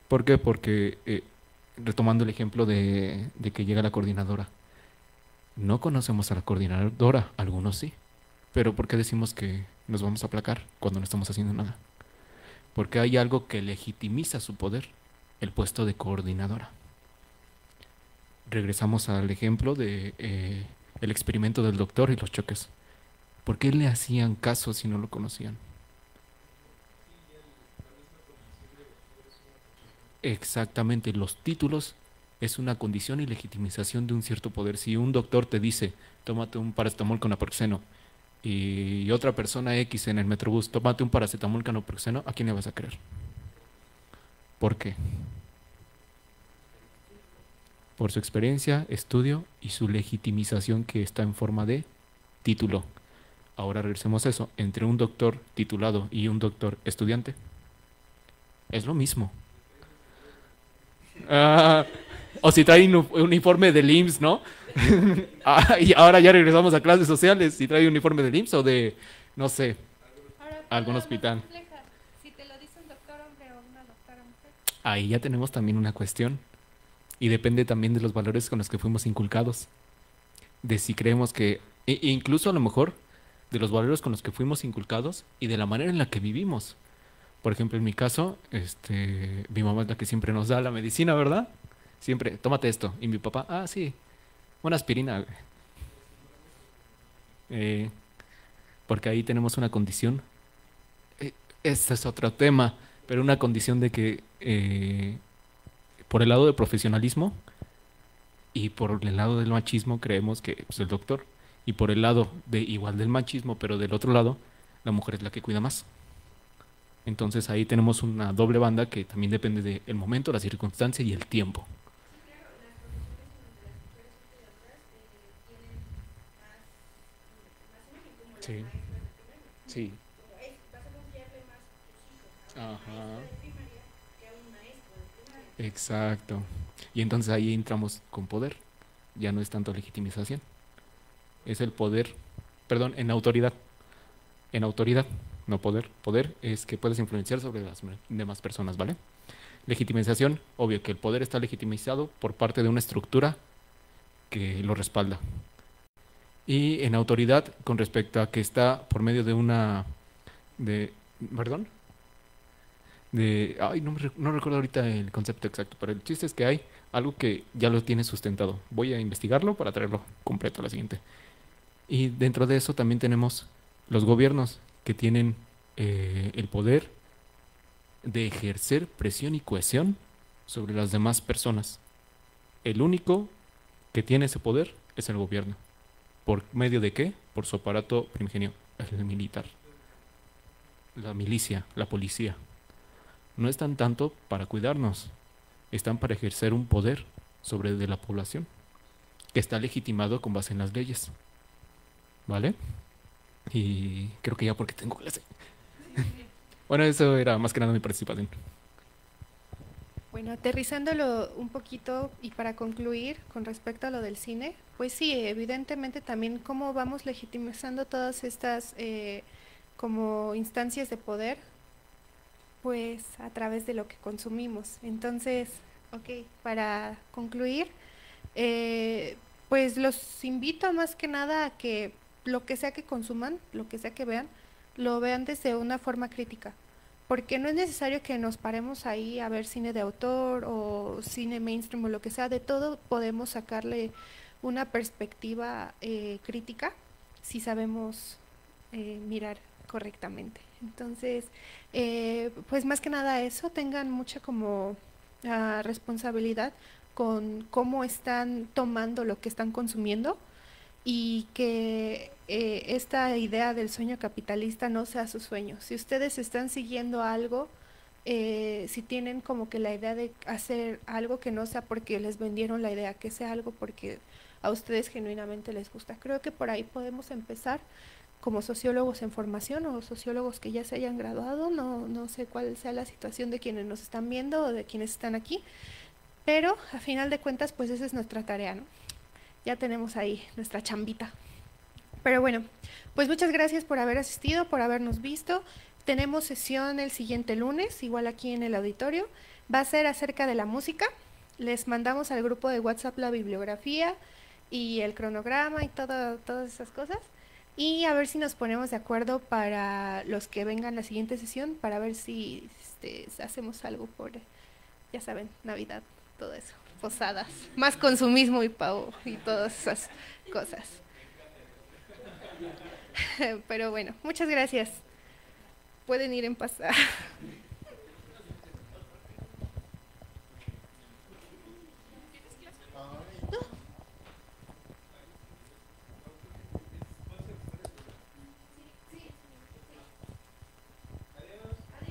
¿Por qué? Porque, retomando el ejemplo de que llega la coordinadora, no conocemos a la coordinadora, algunos sí, pero ¿por qué decimos que nos vamos a aplacar cuando no estamos haciendo nada? Porque hay algo que legitimiza su poder, el puesto de coordinadora. Regresamos al ejemplo de el experimento del doctor y los choques. ¿Por qué le hacían caso si no lo conocían? Exactamente, los títulos es una condición y legitimización de un cierto poder. Si un doctor te dice, tómate un paracetamol con naproxeno, y otra persona X en el metrobús, tómate un paracetamol con naproxeno, ¿a quién le vas a creer? ¿Por qué? Por su experiencia, estudio y su legitimización, que está en forma de título. Ahora regresemos a eso, entre un doctor titulado y un doctor estudiante, es lo mismo. O si trae un uniforme del IMSS, ¿no? Y ahora ya regresamos a clases sociales, si trae un uniforme del IMSS o de, no sé, algún hospital. Si te lo dice un doctor hombre o una doctora mujer. Ahí ya tenemos también una cuestión. Y depende también de los valores con los que fuimos inculcados. De si creemos que, incluso a lo mejor, de los valores con los que fuimos inculcados y de la manera en la que vivimos. Por ejemplo, en mi caso, mi mamá es la que siempre nos da la medicina, ¿verdad? Siempre, tómate esto. Y mi papá, sí, una aspirina. Porque ahí tenemos una condición. Este es otro tema, pero una condición de que por el lado del profesionalismo y por el lado del machismo creemos que es el doctor. Y por el lado igual del machismo, pero del otro lado, la mujer es la que cuida más. Entonces ahí tenemos una doble banda que también depende del momento, la circunstancia y el tiempo. Sí. Sí. Ajá. Exacto. Y entonces ahí entramos con poder. Ya no es tanto legitimización. Es el poder, perdón, en autoridad. En autoridad, no poder. Poder es que puedes influenciar sobre las demás personas, ¿vale? Legitimización, obvio que el poder está legitimizado por parte de una estructura que lo respalda. Y en autoridad, con respecto a que está por medio de Ay, no recuerdo ahorita el concepto exacto, pero el chiste es que hay algo que ya lo tiene sustentado. Voy a investigarlo para traerlo completo a la siguiente. Y dentro de eso también tenemos los gobiernos que tienen el poder de ejercer presión y cohesión sobre las demás personas. El único que tiene ese poder es el gobierno. ¿Por medio de qué? Por su aparato primigenio, el militar, la milicia, la policía. No están tanto para cuidarnos, están para ejercer un poder sobre de la población, que está legitimado con base en las leyes. ¿Vale? Y creo que ya porque tengo clase. Bueno, eso era más que nada mi participación. Bueno, aterrizándolo un poquito y para concluir con respecto a lo del cine, pues sí, evidentemente también cómo vamos legitimizando todas estas como instancias de poder, pues a través de lo que consumimos. Entonces, ok, para concluir, pues los invito más que nada a que lo que sea que consuman, lo que sea que vean, lo vean desde una forma crítica. Porque no es necesario que nos paremos ahí a ver cine de autor o cine mainstream o lo que sea, de todo podemos sacarle una perspectiva crítica si sabemos mirar correctamente. Entonces, pues más que nada eso, tengan mucha como responsabilidad con cómo están tomando lo que están consumiendo y que esta idea del sueño capitalista no sea su sueño. Si ustedes están siguiendo algo, si tienen como que la idea de hacer algo que no sea porque les vendieron la idea, que sea algo porque a ustedes genuinamente les gusta. Creo que por ahí podemos empezar como sociólogos en formación o sociólogos que ya se hayan graduado, no sé cuál sea la situación de quienes nos están viendo o de quienes están aquí, pero a final de cuentas pues esa es nuestra tarea, ¿no? Ya tenemos ahí nuestra chambita. Pero bueno, pues muchas gracias por haber asistido, por habernos visto. Tenemos sesión el siguiente lunes, igual aquí en el auditorio. Va a ser acerca de la música. Les mandamos al grupo de WhatsApp la bibliografía y el cronograma y todas esas cosas. Y a ver si nos ponemos de acuerdo para los que vengan la siguiente sesión, para ver si hacemos algo por, ya saben, Navidad, todo eso. Posadas, más consumismo y pavo y todas esas cosas. Pero bueno, muchas gracias. Pueden ir en paz.